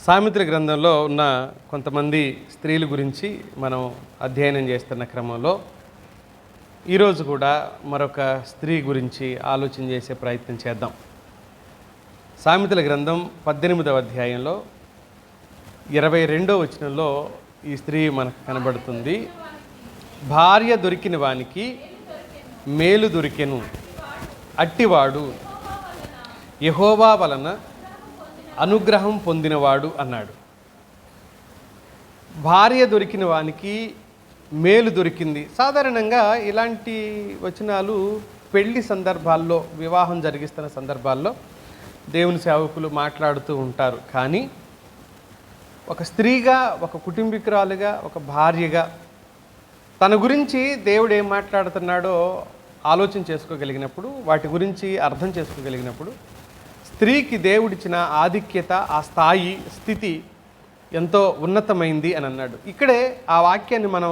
సామెతల గ్రంథంలో ఉన్న కొంతమంది స్త్రీల గురించి మనం అధ్యయనం చేస్తున్న క్రమంలో ఈరోజు కూడా మరొక స్త్రీ గురించి ఆలోచన చేసే ప్రయత్నం చేద్దాం. సామెతల గ్రంథం 18వ అధ్యాయంలో 22వ వచనంలో ఈ స్త్రీ మనకు కనబడుతుంది. భార్య దొరికిన వానికి మేలు దొరికెను, అట్టివాడు యెహోవా వలన అనుగ్రహం పొందినవాడు అన్నాడు. భార్య దొరికిన వానికి మేలు దొరికింది. సాధారణంగా ఇలాంటి వచనాలు పెళ్లి సందర్భాల్లో, వివాహం జరిగిస్తున్న సందర్భాల్లో దేవుని సేవకులు మాట్లాడుతూ ఉంటారు. కానీ ఒక స్త్రీగా, ఒక కుటుంబీకురాలుగా, ఒక భార్యగా తన గురించి దేవుడు ఏం మాట్లాడుతున్నాడో ఆలోచన చేసుకోగలిగినప్పుడు, వాటి గురించి అర్థం చేసుకోగలిగినప్పుడు స్త్రీకి దేవుడిచ్చిన ఆధిక్యత, ఆ స్థాయి, స్థితి ఎంతో ఉన్నతమైంది అని అన్నాడు. ఇక్కడే ఆ వాక్యాన్ని మనం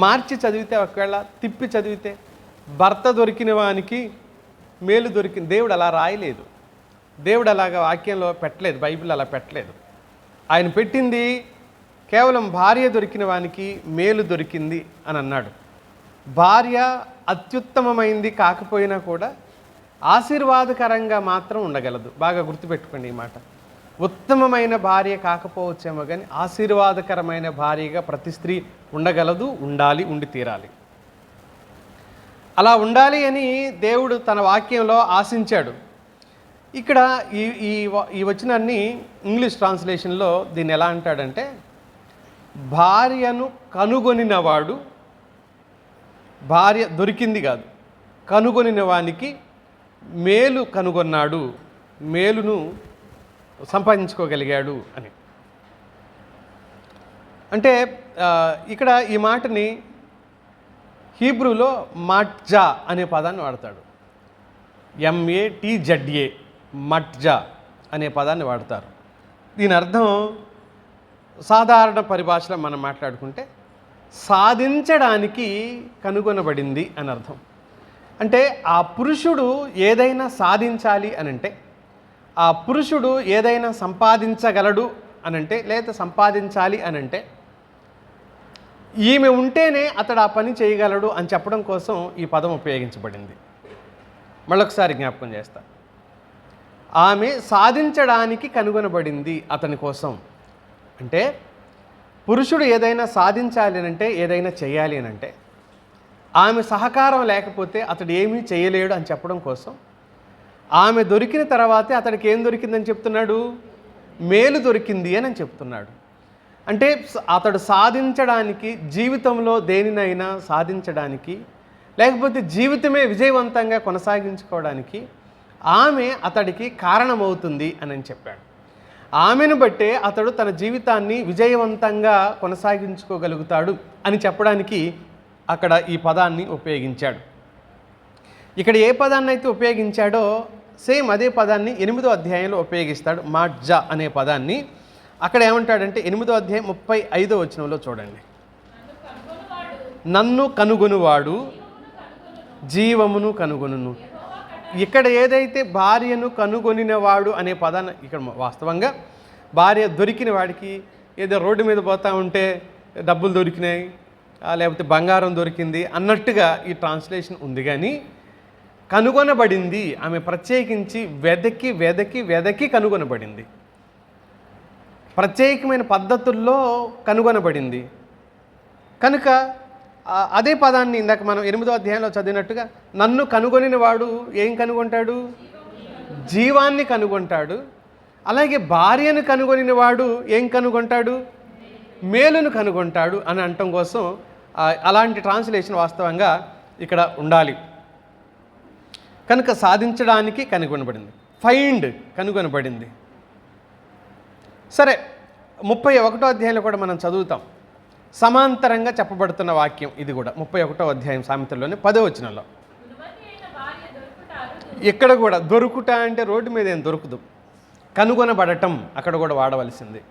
మార్చి చదివితే, ఒకవేళ తిప్పి చదివితే, భర్త దొరికిన వానికి మేలు దొరికింది. దేవుడు అలా రాయలేదు. దేవుడు అలాగా వాక్యంలో పెట్టలేదు. బైబిల్ అలా పెట్టలేదు. ఆయన పెట్టింది కేవలం భార్య దొరికిన వానికి మేలు దొరికింది అని అన్నాడు. భార్య అత్యుత్తమమైంది కాకపోయినా కూడా ఆశీర్వాదకరంగా మాత్రం ఉండగలదు. బాగా గుర్తుపెట్టుకోండి ఈ మాట. ఉత్తమమైన భార్య కాకపోవచ్చేమో కానీ ఆశీర్వాదకరమైన భార్యగా ప్రతి స్త్రీ ఉండగలదు, ఉండాలి, ఉండి తీరాలి. అలా ఉండాలి అని దేవుడు తన వాక్యంలో ఆశించాడు. ఇక్కడ ఈ వచనాన్ని ఇంగ్లీష్ ట్రాన్స్లేషన్లో దీన్ని ఎలా అంటాడంటే, భార్యను కనుగొనినవాడు, భార్య దొరికింది కాదు, కనుగొనిన వానికి మేలు కనుగొన్నాడు, మేలును సంపాదించుకోగలిగాడు అని. అంటే ఇక్కడ ఈ మాటని హీబ్రూలో మట్జా అనే పదాన్ని వాడతాడు. MATZA, మట్జా అనే పదాన్ని వాడతారు. దీని అర్థం సాధారణ పరిభాషలో మనం మాట్లాడుకుంటే సాధించడానికి కనుగొనబడింది అని అర్థం. అంటే ఆ పురుషుడు ఏదైనా సాధించాలి అనంటే, ఆ పురుషుడు ఏదైనా సంపాదించగలడు అనంటే, లేదా సంపాదించాలి అనంటే, ఈమె ఉంటేనే అతడు ఆ పని చేయగలడు అని చెప్పడం కోసం ఈ పదం ఉపయోగించబడింది. మళ్ళొకసారి జ్ఞాపకం చేస్తా. ఆమె సాధించడానికి కనుగొనబడింది అతని కోసం. అంటే పురుషుడు ఏదైనా సాధించాలి అనంటే, ఏదైనా చేయాలి అనంటే, ఆమె సహకారం లేకపోతే అతడు ఏమీ చేయలేడు అని చెప్పడం కోసం ఆమె దొరికిన తర్వాతే అతడికి ఏం దొరికిందని చెప్తున్నాడు? మేలు దొరికింది అని చెప్తున్నాడు. అంటే అతడు సాధించడానికి, జీవితంలో దేనినైనా సాధించడానికి, లేకపోతే జీవితమే విజయవంతంగా కొనసాగించుకోవడానికి ఆమె అతడికి కారణమవుతుంది అని చెప్పాడు. ఆమెను బట్టే అతడు తన జీవితాన్ని విజయవంతంగా కొనసాగించుకోగలుగుతాడు అని చెప్పడానికి అక్కడ ఈ పదాన్ని ఉపయోగించాడు. ఇక్కడ ఏ పదాన్ని అయితే ఉపయోగించాడో సేమ్ అదే పదాన్ని 8వ అధ్యాయంలో ఉపయోగిస్తాడు. మట్జా అనే పదాన్ని అక్కడ ఏమంటాడంటే 8వ అధ్యాయం 35వ వచనంలో చూడండి. నన్ను కనుగొనువాడు జీవమును కనుగొనును. ఇక్కడ ఏదైతే భార్యను కనుగొనినవాడు అనే పదాన్ని, ఇక్కడ వాస్తవంగా భార్య దొరికిన వాడికి ఏదో రోడ్డు మీద పోతూ ఉంటే డబ్బులు దొరికినాయి, లేకపోతే బంగారం దొరికింది అన్నట్టుగా ఈ ట్రాన్స్లేషన్ ఉంది. కానీ కనుగొనబడింది, ఆమె ప్రత్యేకించి వెదకి వెదకి వెదకి కనుగొనబడింది, ప్రత్యేకమైన పద్ధతుల్లో కనుగొనబడింది. కనుక అదే పదాన్ని ఇందాక మనం 8వ అధ్యాయంలో చదివినట్టుగా, నన్ను కనుగొనిన వాడు ఏం కనుగొంటాడు? జీవాన్ని కనుగొంటాడు. అలాగే భార్యను కనుగొనిన వాడు ఏం కనుగొంటాడు? మేలును కనుగొంటాడు అని అనటం కోసం అలాంటి ట్రాన్స్లేషన్ వాస్తవంగా ఇక్కడ ఉండాలి. కనుక సాధించడానికి కనుగొనబడింది, ఫైండ్ కనుగొనబడింది. సరే, 31వ అధ్యాయంలో కూడా మనం చదువుతాం. సమాంతరంగా చెప్పబడుతున్న వాక్యం ఇది కూడా 31వ అధ్యాయం సామెతల్లోనే 10వ వచనంలో. ఇక్కడ కూడా దొరుకుట అంటే రోడ్డు మీద ఏం దొరుకుదు, కనుగొనబడటం అక్కడ కూడా వాడవలసింది.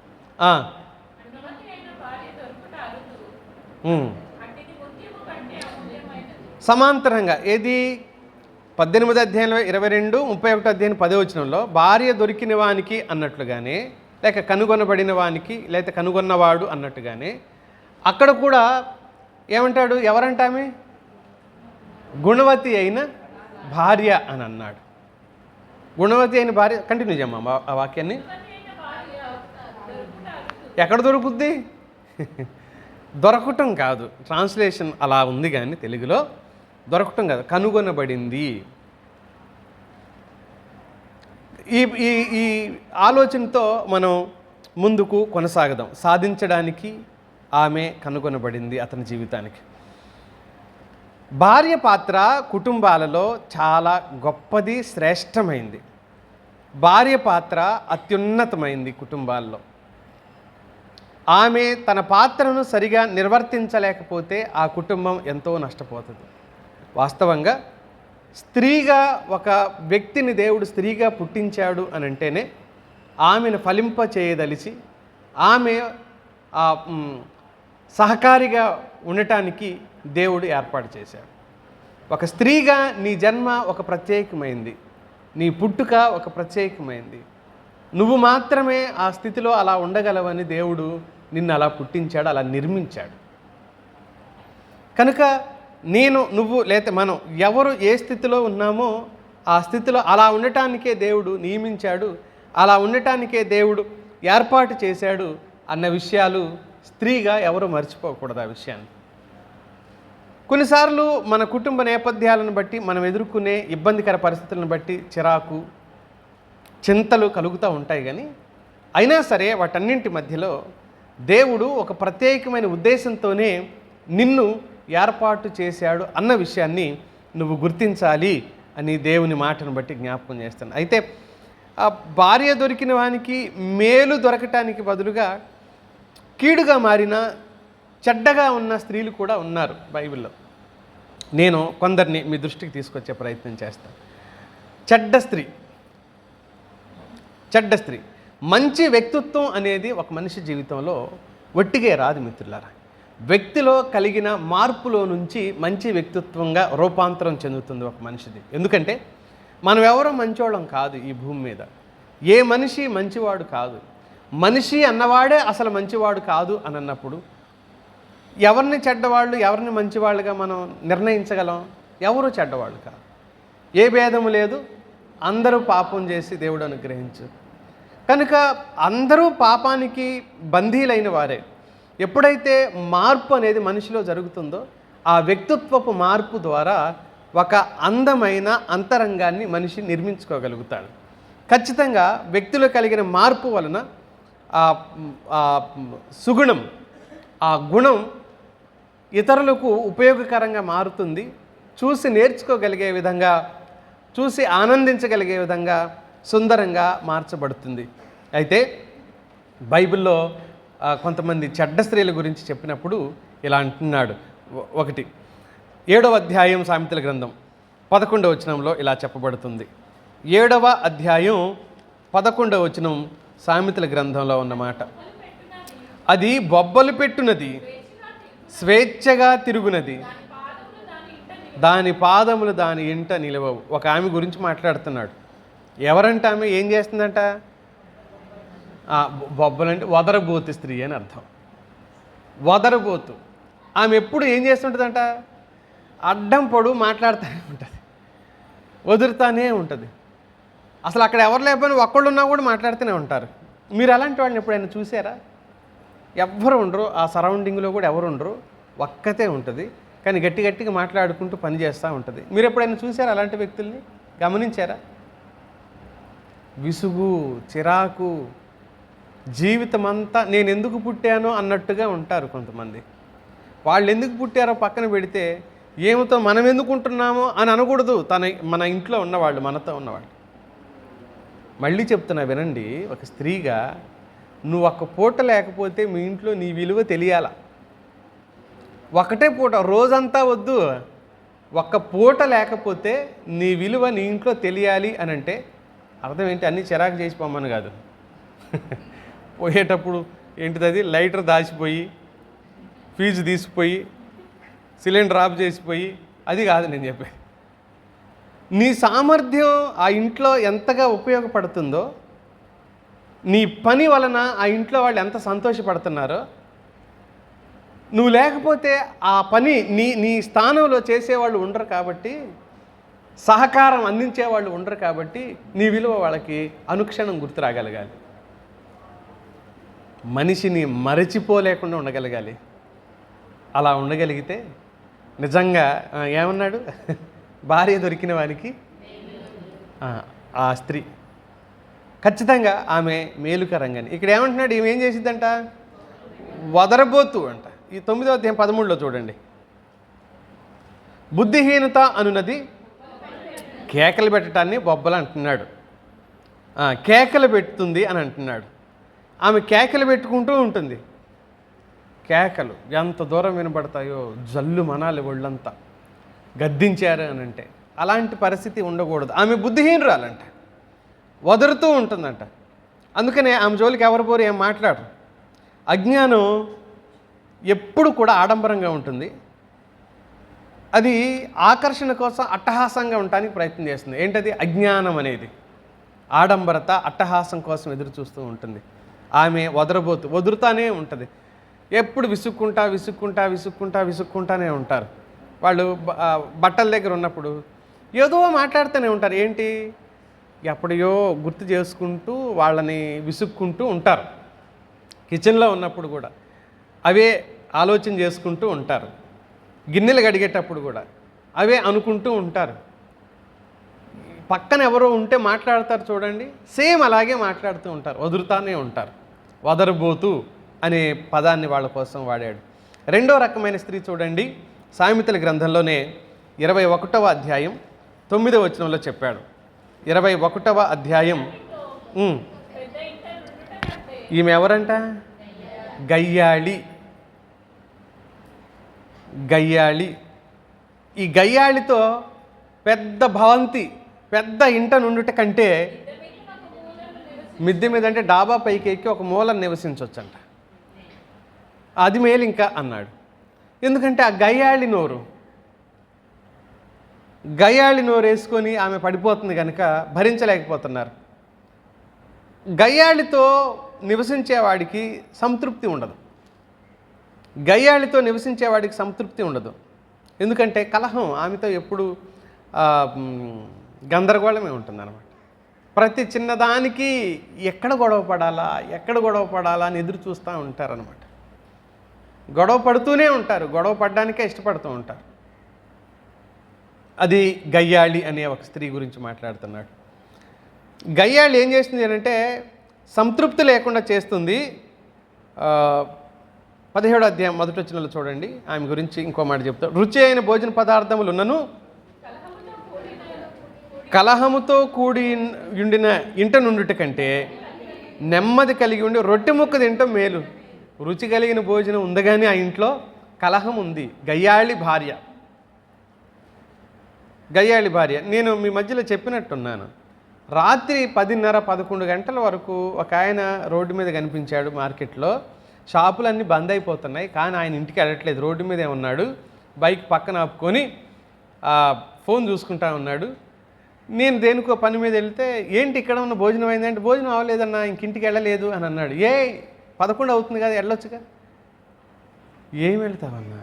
సమాంతరంగా ఏది? 18వ అధ్యాయంలో 22, 31వ అధ్యాయం 10వ వచనంలో భార్య దొరికిన వానికి అన్నట్లుగానే లేక కనుగొనబడిన వానికి లేక కనుగొన్నవాడు అన్నట్టుగానే అక్కడ కూడా ఏమంటాడు? ఎవరంట ఆమె? గుణవతి అయిన భార్య అని అన్నాడు. గుణవతి అయిన భార్య. కంటిన్యూ చేయమ్మా ఆ వాక్యాన్ని. ఎక్కడ దొరుకుద్ది? దొరకటం కాదు, ట్రాన్స్లేషన్ అలా ఉంది, కానీ తెలుగులో దొరకటం కాదు, కనుగొనబడింది. ఈ ఈ ఈ ఆలోచనతో మనం ముందుకు కొనసాగదాం. సాధించడానికి ఆమె కనుగొనబడింది అతని జీవితానికి. భార్య పాత్ర కుటుంబాలలో చాలా గొప్పది, శ్రేష్టమైంది. భార్య పాత్ర అత్యున్నతమైంది కుటుంబాల్లో. ఆమె తన పాత్రను సరిగా నిర్వర్తించలేకపోతే ఆ కుటుంబం ఎంతో నష్టపోతుంది. వాస్తవంగా స్త్రీగా ఒక వ్యక్తిని దేవుడు స్త్రీగా పుట్టించాడు అని అంటేనే ఆమెను ఫలింప చేయదలిచి ఆమె సహకారిగా ఉండటానికి దేవుడు ఏర్పాటు చేశాడు. ఒక స్త్రీగా నీ జన్మ ఒక ప్రత్యేకమైంది, నీ పుట్టుక ఒక ప్రత్యేకమైంది. నువ్వు మాత్రమే ఆ స్థితిలో అలా ఉండగలవని దేవుడు నిన్ను అలా పుట్టించాడు, అలా నిర్మించాడు. కనుక నువ్వు లేకపోతే మనం ఎవరు ఏ స్థితిలో ఉన్నామో ఆ స్థితిలో అలా ఉండటానికే దేవుడు నియమించాడు, అలా ఉండటానికే దేవుడు ఏర్పాటు చేశాడు అన్న విషయాలు స్త్రీగా ఎవరు మర్చిపోకూడదు. ఆ విషయాన్ని కొన్నిసార్లు మన కుటుంబ నేపథ్యాలను బట్టి మనం ఎదుర్కొనే ఇబ్బందికర పరిస్థితులను బట్టి చిరాకు, చింతలు కలుగుతూ ఉంటాయి. కానీ అయినా సరే వాటన్నింటి మధ్యలో దేవుడు ఒక ప్రత్యేకమైన ఉద్దేశంతోనే నిన్ను ఏర్పాటు చేశాడు అన్న విషయాన్ని నువ్వు గుర్తించాలి అని దేవుని మాటను బట్టి జ్ఞాపకం చేస్తాను. అయితే ఆ భార్య దొరికిన వానికి మేలు దొరకటానికి బదులుగా కీడుగా మారిన, చెడ్డగా ఉన్న స్త్రీలు కూడా ఉన్నారు బైబిల్లో. నేను కొందరిని మీ దృష్టికి తీసుకొచ్చే ప్రయత్నం చేస్తాను. చెడ్డ స్త్రీ. మంచి వ్యక్తిత్వం అనేది ఒక మనిషి జీవితంలో ఒట్టిగే రాదు మిత్రులారా. వ్యక్తిలో కలిగిన మార్పులో నుంచి మంచి వ్యక్తిత్వంగా రూపాంతరం చెందుతుంది ఒక మనిషిది. ఎందుకంటే మనం ఎవరో మంచివాళ్ళం కాదు ఈ భూమి మీద. ఏ మనిషి మంచివాడు కాదు. మనిషి అన్నవాడే అసలు మంచివాడు కాదు అని అన్నప్పుడు ఎవరిని చెడ్డవాళ్ళు, ఎవరిని మంచివాళ్ళుగా మనం నిర్ణయించగలం? ఎవరు చెడ్డవాళ్ళు కాదు. ఏ భేదము లేదు, అందరూ పాపం చేసి దేవుడు అనుగ్రహించు. కనుక అందరూ పాపానికి బందీలైన వారే. ఎప్పుడైతే మార్పు అనేది మనిషిలో జరుగుతుందో ఆ వ్యక్తిత్వపు మార్పు ద్వారా ఒక అందమైన అంతరంగాన్ని మనిషి నిర్మించుకోగలుగుతాడు. ఖచ్చితంగా వ్యక్తిలో కలిగిన మార్పు వలన సుగుణం, ఆ గుణం ఇతరులకు ఉపయోగకరంగా మారుతుంది. చూసి నేర్చుకోగలిగే విధంగా, చూసి ఆనందించగలిగే విధంగా సుందరంగా మార్చబడుతుంది. అయితే బైబిల్లో కొంతమంది చెడ్డ స్త్రీల గురించి చెప్పినప్పుడు ఇలా అంటున్నాడు. 7వ అధ్యాయం సామెతల గ్రంథం 11వ వచనంలో ఇలా చెప్పబడుతుంది. 7వ అధ్యాయం 11వ వచనం సామెతల గ్రంథంలో ఉన్నమాట. అది బొబ్బలు పెట్టునది, స్వేచ్ఛగా తిరుగునది, దాని పాదములు దాని ఇంట నిలవవు. ఒక ఆమె గురించి మాట్లాడుతున్నాడు. ఎవరంటే ఆమె ఏం చేస్తుందంట? బొబ్బలంటే వదరబోతు స్త్రీ అని అర్థం. వదరబోతు ఆమె ఎప్పుడు ఏం చేస్తుంటుందంట? అడ్డం పొడు మాట్లాడుతూనే ఉంటుంది, వదులుతానే ఉంటుంది. అసలు అక్కడ ఎవరు లేకపోయినా ఒక్కళ్ళున్నా కూడా మాట్లాడుతూనే ఉంటారు. మీరు అలాంటి వాళ్ళని ఎప్పుడైనా చూసారా? ఎవ్వరు ఉండరు, ఆ సరౌండింగ్లో కూడా ఎవరు ఉండరు, ఒక్కతే ఉంటుంది. కానీ గట్టిగా మాట్లాడుకుంటూ పని చేస్తూ ఉంటుంది. మీరు ఎప్పుడైనా చూసారా అలాంటి వ్యక్తుల్ని? గమనించారా? విసుగు, చిరాకు, జీవితం అంతా నేను ఎందుకు పుట్టానో అన్నట్టుగా ఉంటారు కొంతమంది. వాళ్ళు ఎందుకు పుట్టారో పక్కన పెడితే ఏమితో మనం ఎందుకు ఉంటున్నామో అని అనకూడదు. మన ఇంట్లో ఉన్నవాళ్ళు, మనతో ఉన్నవాళ్ళు. మళ్ళీ చెప్తున్నా వినండి, ఒక స్త్రీగా నువ్వు ఒక్క పూట లేకపోతే మీ ఇంట్లో నీ విలువ తెలియాల. ఒకటే పూట, రోజంతా వద్దు, ఒక్క పూట లేకపోతే నీ విలువ నీ ఇంట్లో తెలియాలి అని అంటే అర్థం ఏంటి? అన్నీ చిరాకు చేసి పొమ్మని కాదు. పోయేటప్పుడు ఏంటిది, అది లైటర్ దాచిపోయి, ఫీజు తీసిపోయి, సిలిండర్ ఆఫ్ చేసిపోయి, అది కాదు నేను చెప్పేది. నీ సామర్థ్యం ఆ ఇంట్లో ఎంతగా ఉపయోగపడుతుందో నీ పని వలన ఆ ఇంట్లో వాళ్ళు ఎంత సంతోషపడుతున్నారో, నువ్వు లేకపోతే ఆ పని నీ స్థానంలో చేసేవాళ్ళు ఉండరు కాబట్టి, సహకారం అందించేవాళ్ళు ఉండరు కాబట్టి, నీ విలువ వాళ్ళకి అనుక్షణం గుర్తు రాగలగాలి. మనిషిని మరచిపోలేకుండా ఉండగలగాలి. అలా ఉండగలిగితే నిజంగా ఏమన్నాడు, భార్య దొరికిన వానికి ఆ స్త్రీ ఖచ్చితంగా ఆమె మేలుకరంగాని. ఇక్కడ ఏమంటున్నాడు, ఈమె ఏం చేసిద్దంట, వదరబోతు అంట. ఈ 9వ అధ్యాయం 13లో చూడండి. బుద్ధిహీనత అనున్నది కేకలు పెట్టడాన్ని బొబ్బలు అంటున్నాడు. కేకలు పెడుతుంది అని అంటున్నాడు. ఆమె కేకలు పెట్టుకుంటూ ఉంటుంది. కేకలు ఎంత దూరం వినబడతాయో, జల్లు మనాలి ఒళ్ళంతా, గద్దించారు అని అంటే. అలాంటి పరిస్థితి ఉండకూడదు. ఆమె బుద్ధిహీనురాలంట, వదురుతూ ఉంటుందంట. అందుకనే ఆమె జోలికి ఎవరు పోరు, ఏం మాట్లాడరు. అజ్ఞానం ఎప్పుడు కూడా ఆడంబరంగా ఉంటుంది. అది ఆకర్షణ కోసం అట్టహాసంగా ఉండటానికి ప్రయత్నం చేస్తుంది. ఏంటది? అజ్ఞానం అనేది ఆడంబరత, అట్టహాసం కోసం ఎదురు చూస్తూ ఉంటుంది. ఆమె వదురుతానే ఉంటుంది. ఎప్పుడు విసుక్కుంటానే ఉంటారు. వాళ్ళు బట్టల దగ్గర ఉన్నప్పుడు ఏదో మాట్లాడుతూనే ఉంటారు. ఏంటి, ఎప్పుడో గుర్తు చేసుకుంటూ వాళ్ళని విసుక్కుంటూ ఉంటారు. కిచెన్లో ఉన్నప్పుడు కూడా అవే ఆలోచన చేసుకుంటూ ఉంటారు. గిన్నెలు కడిగేటప్పుడు కూడా అవే అనుకుంటూ ఉంటారు. పక్కన ఎవరో ఉంటే మాట్లాడతారు చూడండి, సేమ్ అలాగే మాట్లాడుతూ ఉంటారు, వదురుతానే ఉంటారు. వదరబోతు అనే పదాన్ని వాళ్ళ కోసం వాడాడు. రెండో రకమైన స్త్రీ చూడండి, సామెతల గ్రంథంలోనే 21వ అధ్యాయం 9వ వచనంలో చెప్పాడు. 21వ అధ్యాయం. ఈమె ఎవరంట? గయ్యాళి. ఈ గయ్యాళితో పెద్ద భవంతి, పెద్ద ఇంట నుండుట కంటే మిద్దె మీద అంటే డాబా పైకి ఎక్కి ఒక మూలను నివసించవచ్చంట. అది మేలు ఇంకా అన్నాడు. ఎందుకంటే ఆ గయ్యాళి నోరు వేసుకొని ఆమె పడిపోతుంది కనుక భరించలేకపోతున్నారు. గయ్యాళితో నివసించేవాడికి సంతృప్తి ఉండదు. ఎందుకంటే కలహం ఆమెతో ఎప్పుడు గందరగోళమే ఉంటుందన్నమాట. ప్రతి చిన్నదానికి ఎక్కడ గొడవ పడాలా అని ఎదురు చూస్తూ ఉంటారనమాట. గొడవ పడుతూనే ఉంటారు, గొడవ పడడానికే ఇష్టపడుతూ ఉంటారు. అది గయ్యాళి అనే ఒక స్త్రీ గురించి మాట్లాడుతున్నాడు. గయ్యాళి ఏం చేస్తుంది అంటే సంతృప్తి లేకుండా చేస్తుంది. 17వ అధ్యాయం 1వ వచనంలో చూడండి, ఆమె గురించి ఇంకో మాట చెప్తాడు. రుచి అయిన భోజన పదార్థములున్నను కలహముతో కూడి ఉండిన ఇంట నుండుట కంటే నెమ్మది కలిగి ఉండి రొట్టె ముక్క తింటాం మేలు. రుచి కలిగిన భోజనం ఉంది కానీ ఆ ఇంట్లో కలహం ఉంది. గయ్యాళి భార్య. నేను మీ మధ్యలో చెప్పినట్టున్నాను, రాత్రి 10:30-11 గంటల వరకు ఒక ఆయన రోడ్డు మీద కనిపించాడు మార్కెట్లో. షాపులన్నీ బంద్ అయిపోతున్నాయి, కానీ ఆయన ఇంటికి వెళ్ళట్లేదు, రోడ్డు మీదే ఉన్నాడు. బైక్ పక్కన ఆపుకొని ఫోన్ చూసుకుంటా ఉన్నాడు. నేను దేనికో పని మీద వెళ్తే, ఏంటి ఇక్కడ ఉన్న భోజనం అయిందంటే, భోజనం అవ్వలేదన్నా, ఇంకింటికి వెళ్ళలేదు అని అన్నాడు. 11 అవుతుంది కదా, వెళ్ళొచ్చుగా. ఏం వెళ్తావన్నా,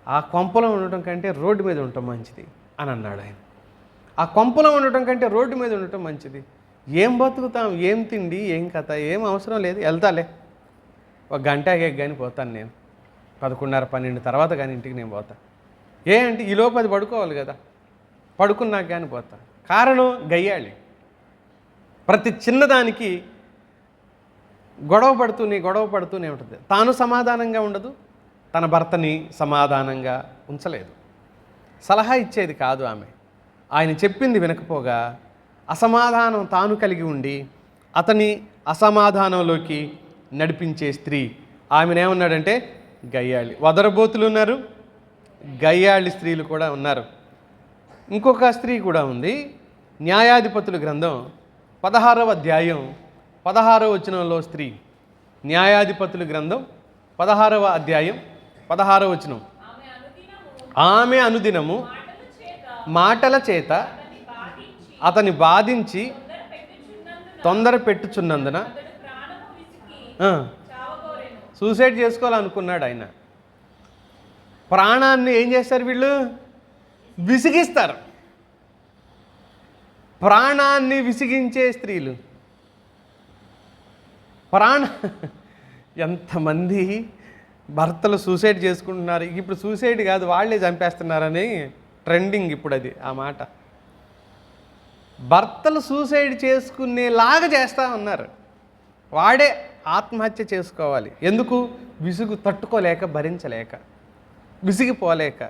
ఆ కొంపలో ఉండటం కంటే రోడ్డు మీద ఉండటం మంచిది అని అన్నాడు ఆయన. ఆ కొంపలో ఉండటం కంటే రోడ్డు మీద ఉండటం మంచిది. ఏం బతుకుతాం, ఏం తిండి, ఏం కథ, ఏం అవసరం లేదు, వెళ్తాలే, ఒక గంట ఆగాక కానీ పోతాను నేను, 11:30-12 తర్వాత కానీ ఇంటికి నేను పోతా. అంటే ఈ లోపు అది పడుకోవాలి కదా, పడుకున్నాక కానీ పోతా. కారణం గయ్యాళి. ప్రతి చిన్నదానికి గొడవ పడుతూనే ఉంటుంది. తాను సమాధానంగా ఉండదు, తన భర్తని సమాధానంగా ఉంచలేదు. సలహా ఇచ్చేది కాదు ఆమె. ఆయన చెప్పింది వినకపోగా అసమాధానం తాను కలిగి ఉండి అతని అసమాధానంలోకి నడిపించే స్త్రీ. ఆమెనేమన్నాడంటే గయ్యాళి. వదరబోతులు ఉన్నారు, గయ్యాళి స్త్రీలు కూడా ఉన్నారు. ఇంకొక స్త్రీ కూడా ఉంది. న్యాయాధిపతుల గ్రంథం 16వ అధ్యాయం 16వ వచనంలో స్త్రీ. న్యాయాధిపతుల గ్రంథం 16వ అధ్యాయం 16వ వచనం. ఆమె అనుదినము మాటల చేత అతని బాధించి తొందర పెట్టుచున్నందున సూసైడ్ చేసుకోవాలనుకున్నాడు ఆయన. ప్రాణాన్ని ఏం చేస్తారు వీళ్ళు? విసిగిస్తారు. ప్రాణాన్ని విసిగించే స్త్రీలు. ఎంతమంది భర్తలు సూసైడ్ చేసుకుంటున్నారు. ఇప్పుడు సూసైడ్ కాదు, వాళ్ళే చంపేస్తున్నారని ట్రెండింగ్ ఇప్పుడు అది ఆ మాట. భర్తలు సూసైడ్ చేసుకునేలాగా చేస్తూ ఉన్నారు. వాడే ఆత్మహత్య చేసుకోవాలి. ఎందుకు? విసుగు తట్టుకోలేక, భరించలేక, విసిగిపోలేక.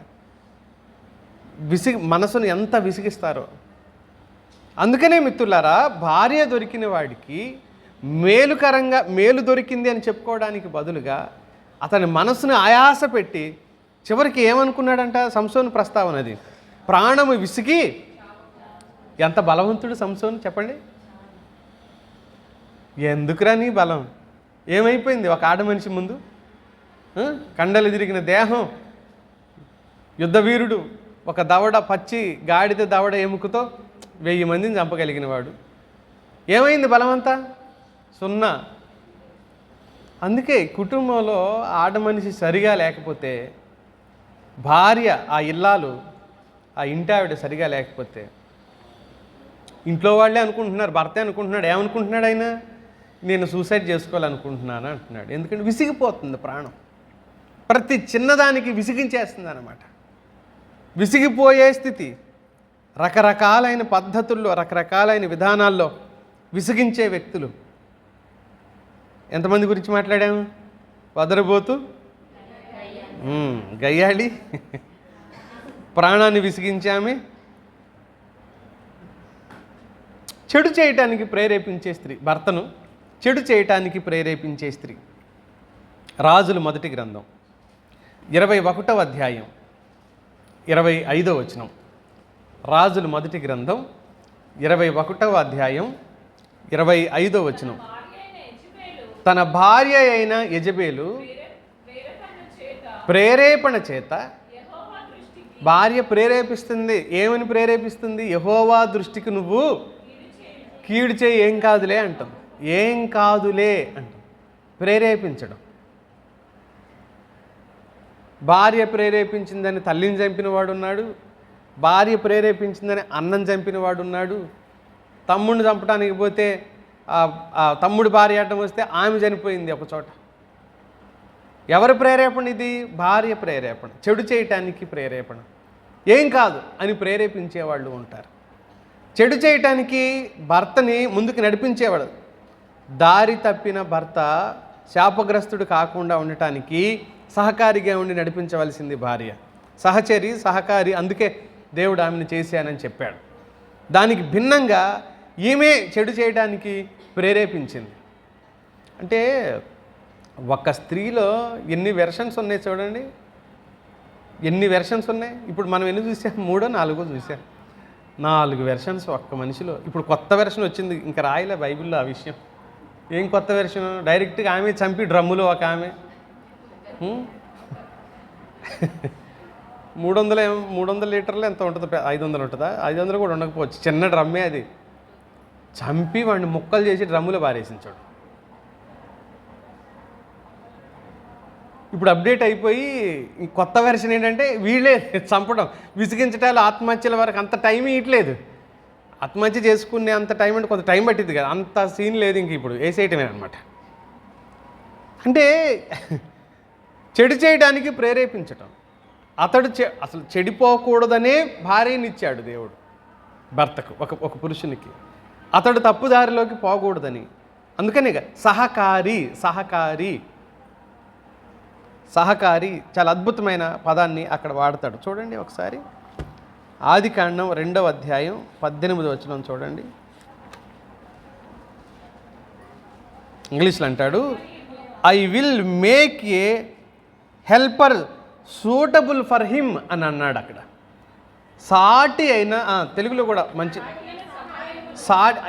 మనసును ఎంత విసిగిస్తారో. అందుకనే మిత్రులారా, భార్య దొరికిన వాడికి మేలు దొరికింది అని చెప్పుకోవడానికి బదులుగా అతని మనసును ఆయాస పెట్టి చివరికి ఏమనుకున్నాడంట? సంసోను ప్రస్తావన అది. ప్రాణము విసిగి. ఎంత బలవంతుడు సంసోను చెప్పండి. ఎందుకురా నీ బలం? ఏమైపోయింది ఒక ఆడ మనిషి ముందు? కండలు తిరిగిన దేహం, యుద్ధవీరుడు, ఒక దవడ పచ్చి గాడిద దవడ ఎముకతో 1000 మందిని చంపగలిగిన వాడు. ఏమైంది బలమంతా? 0. అందుకే కుటుంబంలో ఆడ మనిషి సరిగా లేకపోతే, భార్య, ఆ ఇల్లాలు, ఆ ఇంటి ఆవిడ సరిగా లేకపోతే, ఇంట్లో వాళ్ళే అనుకుంటున్నారు, భర్తే అనుకుంటున్నాడు. ఏమనుకుంటున్నాడు ఆయన? నేను సూసైడ్ చేసుకోవాలనుకుంటున్నాను అంటున్నాడు. ఎందుకంటే విసిగిపోతుంది ప్రాణం. ప్రతి చిన్నదానికి విసిగించేస్తుంది అన్నమాట. విసిగిపోయే స్థితి. రకరకాలైన పద్ధతుల్లో, రకరకాలైన విధానాల్లో విసిగించే వ్యక్తులు. ఎంతమంది గురించి మాట్లాడాము? వదరబోతు, గయ్యాళి, ప్రాణాన్ని విసిగించామే, చెడు చేయటానికి ప్రేరేపించే స్త్రీ, భర్తను చెడు చేయటానికి ప్రేరేపించే స్త్రీ. రాజుల మొదటి గ్రంథం 21వ అధ్యాయం 25వ వచనం. రాజుల మొదటి గ్రంథం 21వ అధ్యాయం 25వ వచనం. తన భార్య అయిన యెజబెలు ప్రేరేపణ చేత, భార్య ప్రేరేపిస్తుంది. ఏమని ప్రేరేపిస్తుంది? యెహోవా దృష్టికి నువ్వు కీడు చేయి, ఏం కాదులే అంటాం. ఏం కాదులే అంటాం. ప్రేరేపించడం. భార్య ప్రేరేపించిందని తల్లిని చంపిన వాడు ఉన్నాడు. భార్య ప్రేరేపించిందని అన్నం చంపిన వాడు ఉన్నాడు. తమ్ముడిని చంపడానికి పోతే తమ్ముడు భార్య అడ్డం వస్తే ఆమె చనిపోయింది ఒక చోట. ఎవరి ప్రేరేపణ ఇది? భార్య ప్రేరేపణ. చెడు చేయటానికి ప్రేరేపణ. ఏం కాదు అని ప్రేరేపించేవాళ్ళు ఉంటారు. చెడు చేయటానికి భర్తని ముందుకు నడిపించేవాడు. దారి తప్పిన భర్త శాపగ్రస్తుడు కాకుండా ఉండటానికి సహకారిగా ఉండి నడిపించవలసింది భార్య. సహచరి, సహకారి. అందుకే దేవుడు ఆమెను చేశానని చెప్పాడు. దానికి భిన్నంగా ఈమె చెడు చేయడానికి ప్రేరేపించింది. అంటే ఒక స్త్రీలో ఎన్ని వెర్షన్స్ ఉన్నాయి చూడండి. ఎన్ని వెర్షన్స్ ఉన్నాయి. ఇప్పుడు మనం ఎన్ని చూసాం? 3 4 చూసాం. 4 వెర్షన్స్ ఒక్క మనిషిలో. ఇప్పుడు కొత్త వెర్షన్ వచ్చింది, ఇంకా రాయలే బైబిల్లో ఆ విషయం. ఏం కొత్త వెర్షన్? డైరెక్ట్గా ఆమె చంపి డ్రమ్ములో ఒక ఆమె 300 లీటర్లు ఎంత ఉంటుంది? 500 ఉంటుందా? 500 కూడా ఉండకపోవచ్చు. చిన్న డ్రమ్మే అది. చంపి వాడిని ముక్కలు చేసి డ్రమ్ములో పారేసించాడు. ఇప్పుడు అప్డేట్ అయిపోయి ఈ కొత్త వెర్షన్ ఏంటంటే వీళ్ళే చంపడం, విసిగించటాలు, ఆత్మహత్యల వరకు అంత టైం ఇవ్వట్లేదు. ఆత్మహత్య చేసుకునే అంత టైం అంటే కొంత టైం పట్టింది కదా, అంత సీన్ లేదు ఇంక. ఇప్పుడు వేసేయటమే అనమాట. అంటే చెడు చేయడానికి ప్రేరేపించటం. అతడు అసలు చెడిపోకూడదనే భార్యనిచ్చాడు దేవుడు భర్తకు, ఒక పురుషునికి. అతడు తప్పుదారిలోకి పోకూడదని. అందుకని సహకారి, సహకారి, సహకారి చాలా అద్భుతమైన పదాన్ని అక్కడ వాడతాడు. చూడండి ఒకసారి. ఆదికాండం 2వ అధ్యాయం 18వ వచనం చూడండి. ఇంగ్లీష్లో అంటాడు, I will make a helper suitable for him అని అన్నాడు అక్కడ. సాటి అయిన, తెలుగులో కూడా మంచి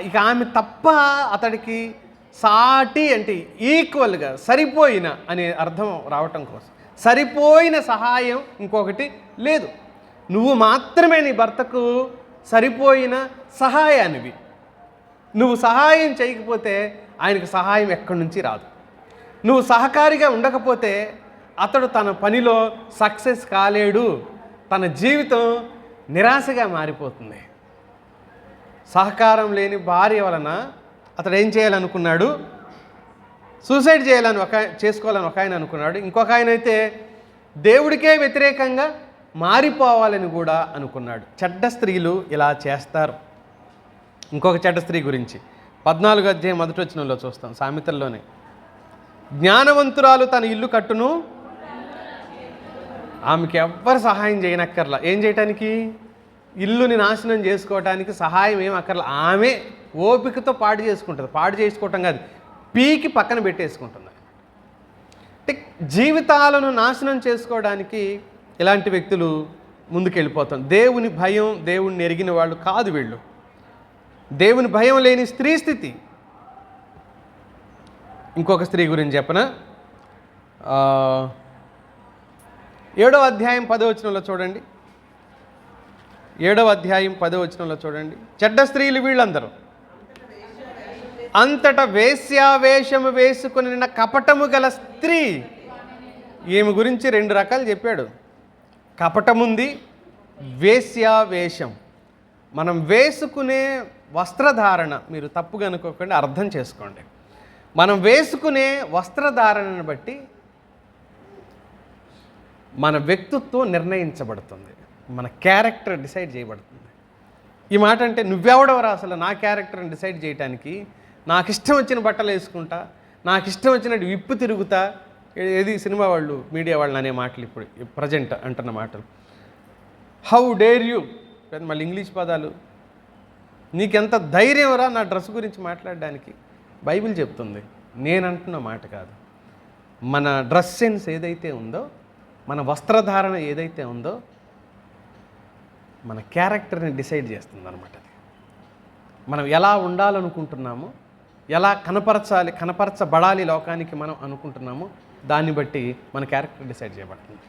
ఇక ఆమె తప్ప అతడికి సాటి అంటే ఈక్వల్గా, సరిపోయిన అనే అర్థం రావటం కోసం. సరిపోయిన సహాయం ఇంకొకటి లేదు. నువ్వు మాత్రమే నీ భర్తకు సరిపోయిన సహాయానివి. నువ్వు సహాయం చేయకపోతే ఆయనకు సహాయం ఎక్కడి నుంచి రాదు. నువ్వు సహకారిగా ఉండకపోతే అతడు తన పనిలో సక్సెస్ కాలేడు, తన జీవితం నిరాశగా మారిపోతుంది. సహకారం లేని భార్య వలన అతడు ఏం చేయాలనుకున్నాడు? సూసైడ్ చేసుకోవాలని ఒక ఆయన అనుకున్నాడు. ఇంకొక ఆయన అయితే దేవుడికే వ్యతిరేకంగా మారిపోవాలని కూడా అనుకున్నాడు. చెడ్డ స్త్రీలు ఇలా చేస్తారు. ఇంకొక చెడ్డ స్త్రీ గురించి 14వ అధ్యాయం 1వ వచనంలో చూస్తాం, సామెతల్లోనే. జ్ఞానవంతురాలు తన ఇల్లు కట్టును, ఆమెకి ఎవ్వరు సహాయం చేయనక్కర్లా. ఏం చేయటానికి? ఇల్లుని నాశనం చేసుకోవటానికి సహాయం ఏం అక్కర్లా. ఆమె ఓపికతో పాడు చేసుకుంటుంది. పాడు చేసుకోవటం కాదు, పీకి పక్కన పెట్టేసుకుంటుంది. అంటే జీవితాలను నాశనం చేసుకోవడానికి ఇలాంటి వ్యక్తులు ముందుకెళ్ళిపోతాం. దేవుని భయం, దేవుణ్ణి ఎరిగిన వాళ్ళు కాదు వీళ్ళు. దేవుని భయం లేని స్త్రీ స్థితి. ఇంకొక స్త్రీ గురించి చెప్పనా? 7వ అధ్యాయం 10వ వచనంలో చూడండి. 7వ అధ్యాయం 10వ వచనంలో చూడండి. చెడ్డ స్త్రీలు వీళ్ళందరూ అంతట వేశ్యావేషము వేసుకుని కపటము గల స్త్రీ. ఈమె గురించి 2 రకాలు చెప్పాడు. కపటముంది, వేశ్యావేషం. మనం వేసుకునే వస్త్రధారణ, మీరు తప్పుగా అనుకోకుండా అర్థం చేసుకోండి. మనం వేసుకునే వస్త్రధారణను బట్టి మన వ్యక్తిత్వం నిర్ణయించబడుతుంది, మన క్యారెక్టర్ డిసైడ్ చేయబడుతుంది. ఈ మాట అంటే నువ్వెవడవరా అసలు నా క్యారెక్టర్ని డిసైడ్ చేయడానికి? నాకు ఇష్టం వచ్చిన బట్టలు వేసుకుంటా, నాకు ఇష్టం వచ్చినట్టు విప్పు తిరుగుతా. ఏది సినిమా వాళ్ళు, మీడియా వాళ్ళు అనే మాటలు ఇప్పుడు ప్రజెంట్ అంటున్న మాటలు. హౌ డేర్ యూ, మళ్ళీ ఇంగ్లీష్ పదాలు. నీకెంత ధైర్యం రా నా డ్రెస్ గురించి మాట్లాడడానికి? బైబిల్ చెప్తుంది, నేను అంటున్న మాట కాదు. మన డ్రెస్ సెన్స్ ఏదైతే ఉందో, మన వస్త్రధారణ ఏదైతే ఉందో, మన క్యారెక్టర్ని డిసైడ్ చేస్తుంది అన్నమాట. అది మనం ఎలా ఉండాలనుకుంటున్నామో, ఎలా కనపరచబడాలి లోకానికి మనం అనుకుంటున్నామో, దాన్ని బట్టి మన క్యారెక్టర్ డిసైడ్ చేయబడుతుంది.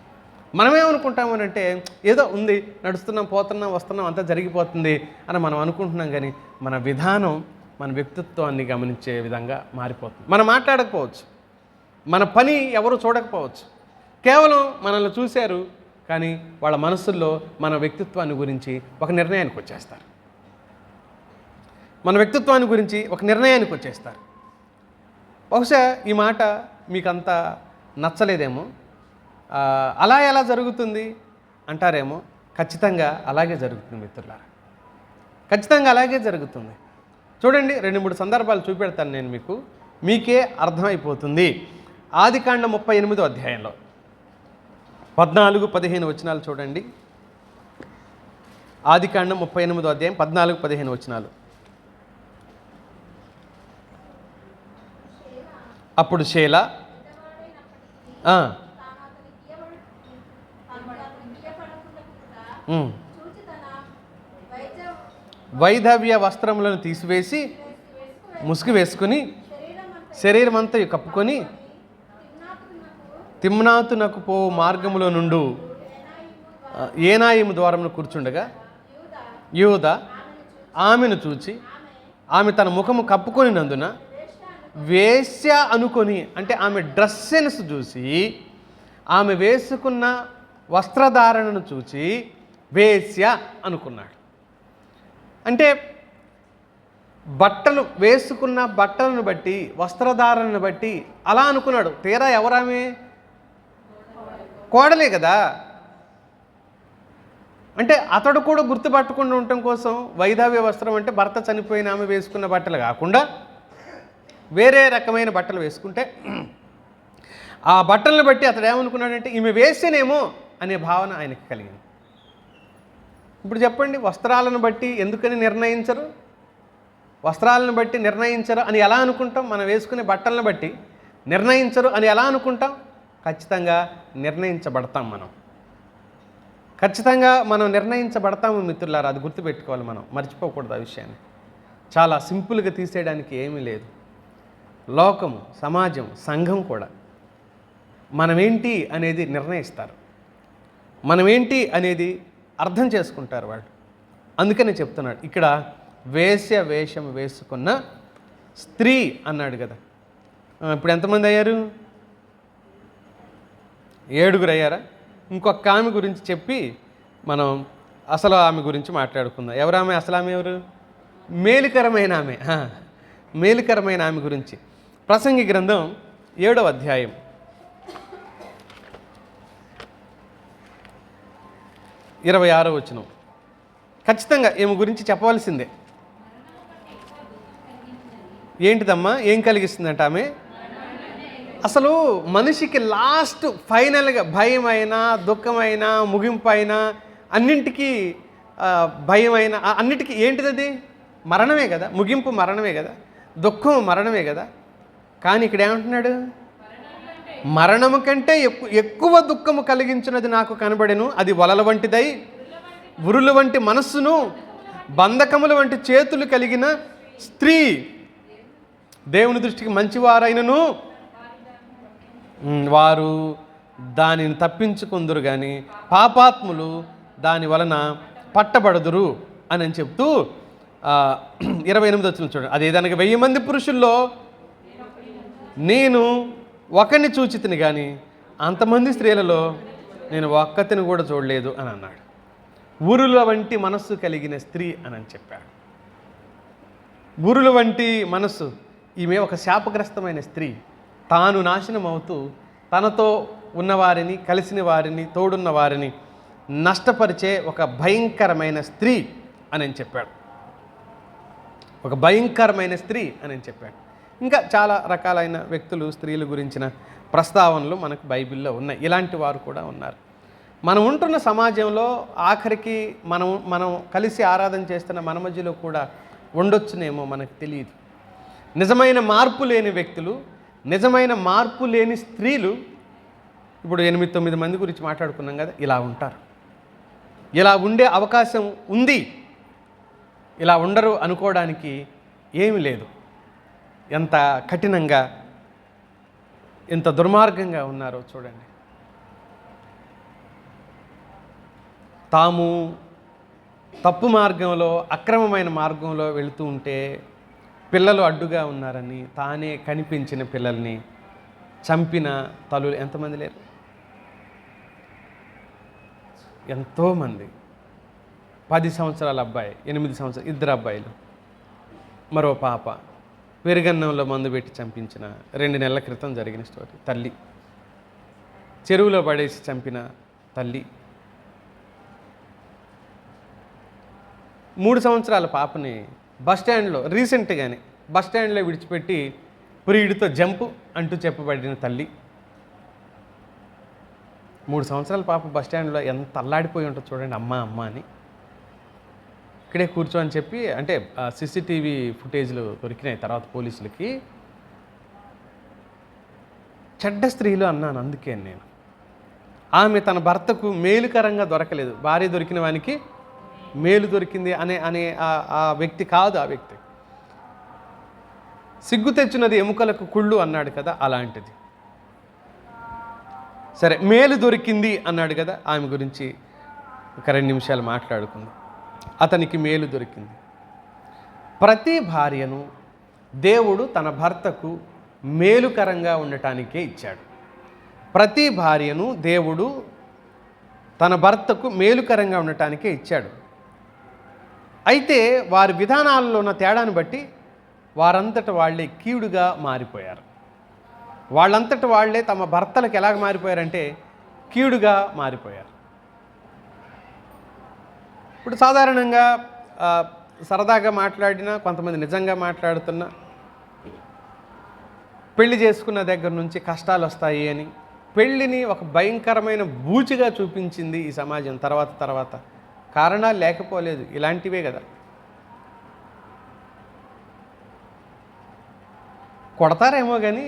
మనమేమనుకుంటాము అంటే ఏదో ఉంది, నడుస్తున్నాం, పోతున్నాం, వస్తున్నాం, అంతా జరిగిపోతుంది అని మనం అనుకుంటున్నాం. కానీ మన విధానం మన వ్యక్తిత్వాన్ని గమనించే విధంగా మారిపోతుంది. మనం మాట్లాడకపోవచ్చు, మన పని ఎవరు చూడకపోవచ్చు, కేవలం మనల్ని చూశారు కానీ వాళ్ళ మనసుల్లో మన వ్యక్తిత్వాన్ని గురించి ఒక నిర్ణయానికి వచ్చేస్తారు. మన వ్యక్తిత్వాన్ని గురించి ఒక నిర్ణయానికి వచ్చేస్తారు. బహుశా ఈ మాట మీకంత నచ్చలేదేమో. అలా ఎలా జరుగుతుంది అంటారేమో. ఖచ్చితంగా అలాగే జరుగుతుంది మిత్రులారా, ఖచ్చితంగా అలాగే జరుగుతుంది. చూడండి, 2-3 సందర్భాలు చూపెడతాను నేను మీకు, మీకే అర్థమైపోతుంది. ఆదికాండం 38వ అధ్యాయంలో 14-15 వచనాలు చూడండి. ఆదికాండం 38వ అధ్యాయం 14-15 వచనాలు. అప్పుడు షేలా వైధవ్య వస్త్రములను తీసివేసి ముసుగు వేసుకుని శరీరమంతా కప్పుకొని తిమ్నాతునకు పో మార్గములో నుండు ఏనాయిము ద్వారమును కూర్చుండగా యూదా ఆమెను చూచి, ఆమె తన ముఖము కప్పుకొనినందున వేశ్య అనుకొని, అంటే ఆమె డ్రెస్ సెన్స్ చూసి, ఆమె వేసుకున్న వస్త్రధారణను చూచి వేశ్య అనుకున్నాడు. అంటే బట్టలు వేసుకున్న బట్టలను బట్టి, వస్త్రధారణను బట్టి అలా అనుకున్నాడు. తీరా ఎవరామె? కోడలే కదా. అంటే అతడు కూడా గుర్తుపట్టకుండా ఉండటం కోసం వైధవ్య వస్త్రం అంటే భర్త చనిపోయిన ఆమె వేసుకున్న బట్టలు కాకుండా వేరే రకమైన బట్టలు వేసుకుంటే, ఆ బట్టలను బట్టి అతడు ఏమనుకున్నాడంటే ఈమె వేసేనేమో అనే భావన ఆయనకి కలిగింది. ఇప్పుడు చెప్పండి, వస్త్రాలను బట్టి ఎందుకని నిర్ణయించరు? వస్త్రాలను బట్టి నిర్ణయించరు అని ఎలా అనుకుంటాం? మనం వేసుకునే బట్టలను బట్టి నిర్ణయించరు అని ఎలా అనుకుంటాం? ఖచ్చితంగా నిర్ణయించబడతాం. ఖచ్చితంగా మనం నిర్ణయించబడతాము మిత్రులారా. అది గుర్తుపెట్టుకోవాలి, మనం మర్చిపోకూడదు ఆ విషయాన్ని. చాలా సింపుల్గా తీసేయడానికి ఏమీ లేదు. లోకము, సమాజం, సంఘం కూడా మనమేంటి అనేది నిర్ణయిస్తారు, మనమేంటి అనేది అర్థం చేసుకుంటారు వాళ్ళు. అందుకనే చెప్తున్నాడు ఇక్కడ, వేశ్య వేషం వేసుకున్న స్త్రీ అన్నాడు కదా. ఇప్పుడు ఎంతమంది అయ్యారు? 7 అయ్యారా? ఇంకొక ఆమె గురించి చెప్పి మనం అసలు ఆమె గురించి మాట్లాడుకుందాం. ఎవరామె? అసలు ఆమె ఎవరు? మేలుకరమైన ఆమె. మేలుకరమైన ఆమె గురించి ప్రసంగి గ్రంథం 7వ అధ్యాయం 26వ వచనం. ఖచ్చితంగా ఈమె గురించి చెప్పవలసిందే. ఏంటిదమ్మా? ఏం కలిగిస్తుందంట ఆమె? అసలు మనిషికి లాస్ట్ ఫైనల్గా భయమైనా, దుఃఖమైనా, ముగింపు అయినా, అన్నింటికీ భయమైనా, అన్నిటికీ ఏంటిది? మరణమే కదా. ముగింపు మరణమే కదా, దుఃఖం మరణమే కదా. కానీ ఇక్కడ ఏమంటున్నాడు? మరణము కంటే ఎక్కువ దుఃఖము కలిగించినది నాకు కనబడెను, అది వలల వంటిదై ఉరుల వంటి మనస్సును బంధకముల వంటి చేతులు కలిగిన స్త్రీ. దేవుని దృష్టికి మంచివారైనను వారు దానిని తప్పించుకుందురు కానీ పాపాత్ములు దాని వలన పట్టబడదురు అని చెప్తూ 28వ వచనం చూడండి. అదేదానికి 1000 మంది పురుషుల్లో నేను ఒకరిని చూచితిని కానీ అంతమంది స్త్రీలలో నేను ఒక్కతిని కూడా చూడలేదు అని అన్నాడు. ఉరుల వంటి మనస్సు కలిగిన స్త్రీ అని చెప్పాడు. ఉరుల వంటి మనస్సు. ఈమె ఒక శాపగ్రస్తమైన స్త్రీ. తాను నాశనం అవుతూ తనతో ఉన్నవారిని, కలిసిన వారిని, తోడున్న వారిని నష్టపరిచే ఒక భయంకరమైన స్త్రీ అని చెప్పాడు. ఒక భయంకరమైన స్త్రీ అని చెప్పాడు. ఇంకా చాలా రకాలైన వ్యక్తులు, స్త్రీల గురించిన ప్రస్తావనలు మనకు బైబిల్లో ఉన్నాయి. ఇలాంటి వారు కూడా ఉన్నారు. మనం ఉంటున్న సమాజంలో ఆఖరికి మనం కలిసి ఆరాధన చేస్తున్న మన మధ్యలో కూడా ఉండొచ్చునేమో, మనకు తెలియదు. నిజమైన మార్పు లేని వ్యక్తులు, నిజమైన మార్పు లేని స్త్రీలు, ఇప్పుడు 8-9 మంది గురించి మాట్లాడుకున్నాం కదా, ఇలా ఉంటారు. ఇలా ఉండే అవకాశం ఉంది. ఇలా ఉండరు అనుకోవడానికి ఏమీ లేదు. ఎంత కఠినంగా, ఎంత దుర్మార్గంగా ఉన్నారో చూడండి. తాము తప్పు మార్గంలో, అక్రమమైన మార్గంలో వెళుతూ ఉంటే పిల్లలు అడ్డుగా ఉన్నారని తానే కనిపించిన పిల్లల్ని చంపిన తల్లులు ఎంతమంది లేరు? ఎంతోమంది. 10 సంవత్సరాల అబ్బాయి, 8 సంవత్సరాలు, 2 అబ్బాయిలు, మరో పాప పెరుగన్నంలో మందు పెట్టి చంపించిన 2 నెలల క్రితం జరిగిన స్టోరీ. తల్లి చెరువులో పడేసి చంపిన తల్లి. 3 సంవత్సరాల పాపని బస్టాండ్లో, రీసెంట్గానే బస్టాండ్లో విడిచిపెట్టి ప్రియుడితో జంపు అంటూ చెప్పబడిన తల్లి. 3 సంవత్సరాల పాప బస్టాండ్లో ఎంత అల్లాడిపోయి ఉంటుందో చూడండి. అమ్మ అమ్మ అని ఇక్కడే కూర్చో అని చెప్పి, అంటే CCTV ఫుటేజ్లు దొరికినాయి తర్వాత పోలీసులకి. చెడ్డ స్త్రీలు అన్నాను అందుకే నేను. ఆమె తన భర్తకు మేలుకరంగా దొరకలేదు. భార్య దొరికిన వానికి మేలు దొరికింది అనే ఆ వ్యక్తి కాదు. ఆ వ్యక్తి సిగ్గు తెచ్చినది ఎముకలకు కుళ్ళు అన్నాడు కదా, అలాంటిది. సరే, మేలు దొరికింది అన్నాడు కదా, ఆమె గురించి ఒక 2 నిమిషాలు మాట్లాడుకుందాం. అతనికి మేలు దొరికింది. ప్రతి భార్యను దేవుడు తన భర్తకు మేలుకరంగా ఉండటానికే ఇచ్చాడు. ప్రతి భార్యను దేవుడు తన భర్తకు మేలుకరంగా ఉండటానికే ఇచ్చాడు. అయితే వారి విధానాల్లో ఉన్న తేడాను బట్టి వారంతట వాళ్ళే కీడుగా మారిపోయారు. వాళ్ళంతట వాళ్ళే తమ భర్తలకు ఎలాగ మారిపోయారంటే కీడుగా మారిపోయారు. ఇప్పుడు సాధారణంగా సరదాగా మాట్లాడినా, కొంతమంది నిజంగా మాట్లాడుతున్నా, పెళ్లి చేసుకున్న దగ్గర నుంచి కష్టాలు వస్తాయి అని పెళ్ళిని ఒక భయంకరమైన బూచిగా చూపించింది ఈ సమాజం. తర్వాత కారణాలు లేకపోలేదు, ఇలాంటివే కదా. కొడతారేమో కానీ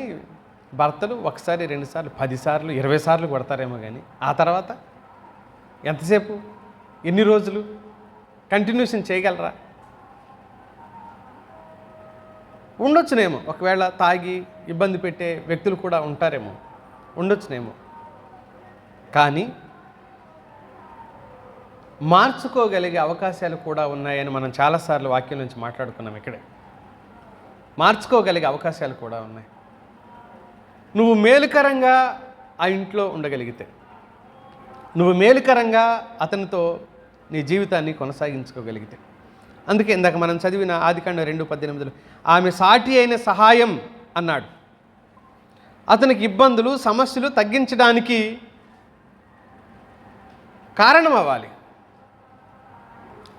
భర్తలు 1 సారి 2 సార్లు 10 సార్లు 20 సార్లు కొడతారేమో కానీ ఆ తర్వాత ఎంతసేపు, ఎన్ని రోజులు కంటిన్యూషన్ చేయగలరా? ఉండొచ్చునేమో. ఒకవేళ తాగి ఇబ్బంది పెట్టే వ్యక్తులు కూడా ఉంటారేమో, ఉండొచ్చునేమో. కానీ మార్చుకోగలిగే అవకాశాలు కూడా ఉన్నాయని మనం చాలాసార్లు వాక్యం నుంచి మాట్లాడుకున్నాం. ఇక్కడే మార్చుకోగలిగే అవకాశాలు కూడా ఉన్నాయి. నువ్వు మేలుకరంగా ఆ ఇంట్లో ఉండగలిగితే, నువ్వు మేలుకరంగా అతనితో నీ జీవితాన్ని కొనసాగించుకోగలిగితే. అందుకే ఇందాక మనం చదివిన ఆదికాండం 2:18 ఆమె సాటి అయిన సహాయం అన్నాడు. అతనికి ఇబ్బందులు సమస్యలు తగ్గించడానికి కారణం అవ్వాలి.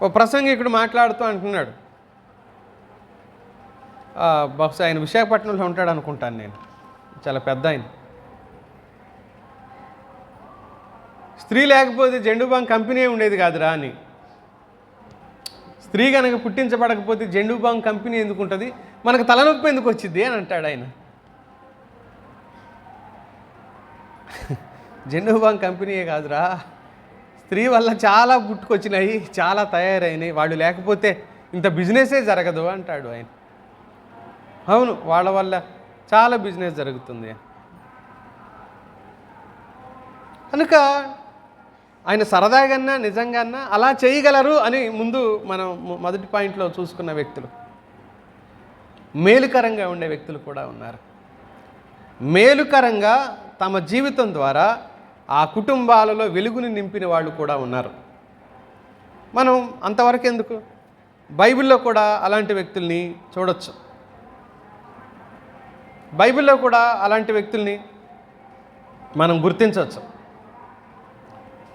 ఓ ప్రసంగికుడు మాట్లాడుతూ అంటున్నాడు, బహుశా ఆయన విశాఖపట్నంలో ఉంటాడు అనుకుంటాను నేను, చాలా పెద్ద ఆయన. స్త్రీ లేకపోతే జెండుబాం కంపెనీ ఉండేది కాదురా అని. స్త్రీ కనుక పుట్టించబడకపోతే జెండుబాం కంపెనీ ఎందుకు ఉంటుంది, మనకు తలనొప్పి ఎందుకు వచ్చింది అని అంటాడు ఆయన. జెండుబాం కంపెనీయే కాదురా, స్త్రీ వల్ల చాలా పుట్టుకొచ్చినాయి, చాలా తయారైనాయి, వాళ్ళు లేకపోతే ఇంత బిజినెసే జరగదు అంటాడు ఆయన. అవును, వాళ్ళ వల్ల చాలా బిజినెస్ జరుగుతుంది కనుక ఆయన సరదాగన్నా నిజంగాన్నా అలా చేయగలరు అని ముందు మనం మొదటి పాయింట్లో చూసుకున్న వ్యక్తులు. మేలుకరంగా ఉండే వ్యక్తులు కూడా ఉన్నారు. మేలుకరంగా తమ జీవితం ద్వారా ఆ కుటుంబాలలో వెలుగుని నింపిన వాళ్ళు కూడా ఉన్నారు. మనం అంతవరకు ఎందుకు, బైబిల్లో కూడా అలాంటి వ్యక్తుల్ని చూడొచ్చు. బైబిల్లో కూడా అలాంటి వ్యక్తుల్ని మనం గుర్తించవచ్చు.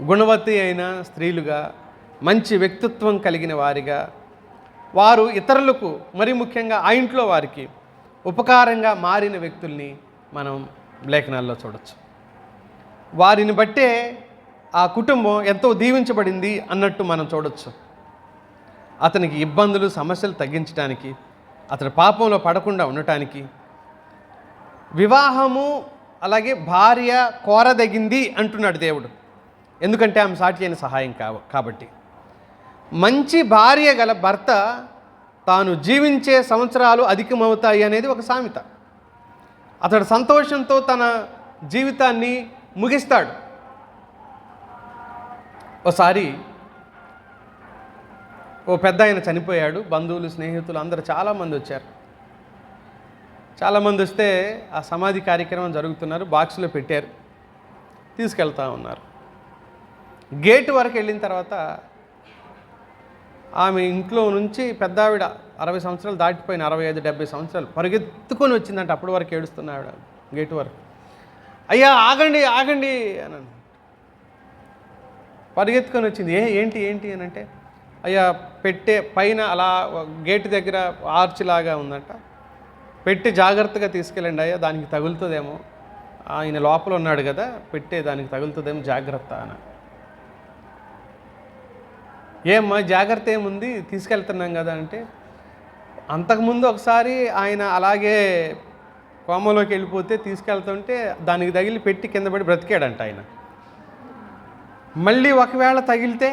గుణవతి అయిన స్త్రీలుగా, మంచి వ్యక్తిత్వం కలిగిన వారిగా, వారు ఇతరులకు మరి ముఖ్యంగా ఆ ఇంట్లో వారికి ఉపకారంగా మారిన వ్యక్తుల్ని మనం లేఖనాల్లో చూడవచ్చు. వారిని బట్టే ఆ కుటుంబం ఎంతో దీవించబడింది అన్నట్టు మనం చూడవచ్చు. అతనికి ఇబ్బందులు సమస్యలు తగ్గించడానికి, అతని పాపంలో పడకుండా ఉండటానికి వివాహము అలాగే భార్య కోరదగింది అంటున్నాడు దేవుడు. ఎందుకంటే ఆమె సాటి అయిన సహాయం కాబట్టి. మంచి భార్య గల భర్త తాను జీవించే సంవత్సరాలు అధికమవుతాయి అనేది ఒక సామెత. అతడు సంతోషంతో తన జీవితాన్ని ముగిస్తాడు. ఒకసారి ఓ పెద్ద ఆయన చనిపోయాడు. బంధువులు స్నేహితులు అందరూ చాలామంది వచ్చారు. చాలామంది వస్తే ఆ సమాధి కార్యక్రమం జరుగుతున్నారు, బాక్సులో పెట్టారు, తీసుకెళ్తా ఉన్నారు. గేటు వరకు వెళ్ళిన తర్వాత ఆమె ఇంట్లో నుంచి పెద్ద ఆవిడ 60 సంవత్సరాలు దాటిపోయిన 65-70 సంవత్సరాలు పరిగెత్తుకొని వచ్చిందంటే అప్పటి వరకు ఏడుస్తున్నాడు గేటు వరకు. అయ్యా ఆగండి ఆగండి అని పరిగెత్తుకొని వచ్చింది. ఏంటి అని అంటే, అయ్యా పెట్టే పైన అలా గేటు దగ్గర ఆర్చ్ లాగా ఉందంట, పెట్టి జాగ్రత్తగా తీసుకెళ్ళండి అయ్యా, దానికి తగులుతుందేమో, ఆయన లోపల ఉన్నాడు కదా, పెట్టే దానికి తగులుతుందేమో జాగ్రత్త అని. ఏమ్మా జాగ్రత్త ఏముంది, తీసుకెళ్తున్నాం కదా అంటే, అంతకుముందు ఒకసారి ఆయన అలాగే కోమలోకి వెళ్ళిపోతే తీసుకెళ్తుంటే దానికి తగిలి పెట్టి కింద పడి బ్రతికాడంట ఆయన. మళ్ళీ ఒకవేళ తగిలితే,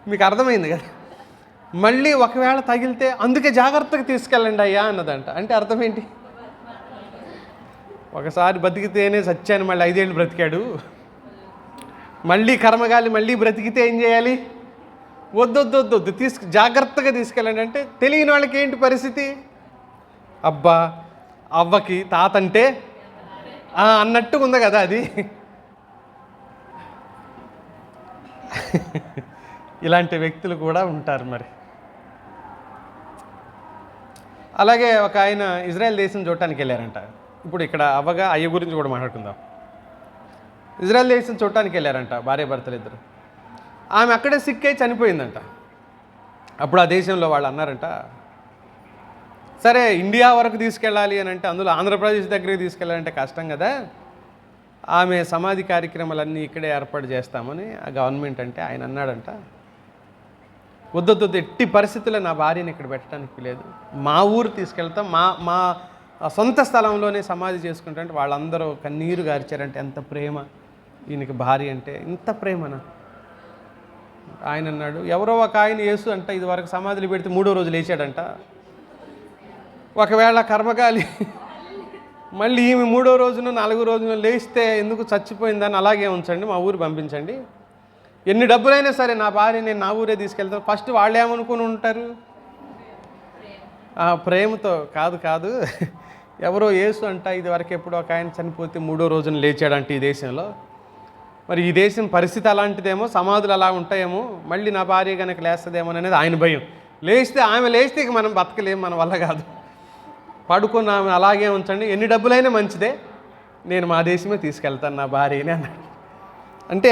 మీకు అర్థమైంది కదా, మళ్ళీ ఒకవేళ తగిలితే అందుకే జాగ్రత్తగా తీసుకెళ్ళండి అయ్యా అన్నదంట. అంటే అర్థం ఏంటి, ఒకసారి బతికితేనే సత్యాన్ని మళ్ళీ 5 ఏళ్ళు బ్రతికాడు, మళ్ళీ కర్మగాలి మళ్ళీ బ్రతికితే ఏం చేయాలి, వద్దు జాగ్రత్తగా తీసుకెళ్ళండి అంటే తెలియని వాళ్ళకి ఏంటి పరిస్థితి, అబ్బా అవ్వకి తాతంటే అన్నట్టు ఉంది కదా అది. ఇలాంటి వ్యక్తులు కూడా ఉంటారు మరి. అలాగే ఒక ఆయన ఇజ్రాయెల్ దేశం చూడటానికి వెళ్ళారంట. ఇప్పుడు ఇక్కడ అవ్వగా అయ్య గురించి కూడా మాట్లాడుకుందాం. ఇజ్రాయెల్ దేశం చూడటానికి వెళ్ళారంట భార్యాభర్తలు ఇద్దరు. ఆమె అక్కడే సిక్ అయి చనిపోయిందంట. అప్పుడు ఆ దేశంలో వాళ్ళు అన్నారంట, సరే ఇండియా వరకు తీసుకెళ్ళాలి అని అంటే, అందులో ఆంధ్రప్రదేశ్ దగ్గరికి తీసుకెళ్ళాలంటే కష్టం కదా, ఆమె సమాధి కార్యక్రమాలన్నీ ఇక్కడే ఏర్పాటు చేస్తామని ఆ గవర్నమెంట్ అంటే ఆయన అన్నాడంట, వద్దు ఎట్టి పరిస్థితుల్లో నా భార్యని ఇక్కడ పెట్టడానికి లేదు, మా ఊరు తీసుకెళ్తాం, మా సొంత స్థలంలోనే సమాధి చేసుకుంటా అంటే వాళ్ళందరూ కన్నీరు గార్చారంటే ఎంత ప్రేమ ఈయనకి భార్య అంటే, ఇంత ప్రేమనా. ఆయన అన్నాడు, ఎవరో ఒక ఆయన యేసు అంట ఇదివరకు సమాధులు పెడితే 3వ రోజు లేచాడంట, ఒకవేళ కర్మగాలి మళ్ళీ ఈమె 3వ రోజున 4వ రోజున లేస్తే ఎందుకు చచ్చిపోయిందని అలాగే ఉంచండి, మా ఊరు పంపించండి. ఎన్ని డబ్బులైనా సరే నా భార్య నేను నా ఊరే తీసుకెళ్తాను. ఫస్ట్ వాళ్ళు ఏమనుకుని ఉంటారు? ప్రేమతో. కాదు ఎవరో యేసు అంట ఇది వరకు ఎప్పుడో ఒక ఆయన చనిపోతే 3వ రోజున లేచాడంట ఈ దేశంలో. మరి ఈ దేశం పరిస్థితి అలాంటిదేమో, సమాధులు అలా ఉంటాయేమో, మళ్ళీ నా భార్య కనుక లేస్తుందేమో అనేది ఆయన భయం. ఆమె లేస్తే ఇక మనం బతకలేము, మన వల్ల కాదు. పడుకున్న ఆమె అలాగే ఉంచండి, ఎన్ని డబ్బులైనా మంచిదే, నేను మా దేశమే తీసుకెళ్తాను నా భార్యని అన్నాడు. అంటే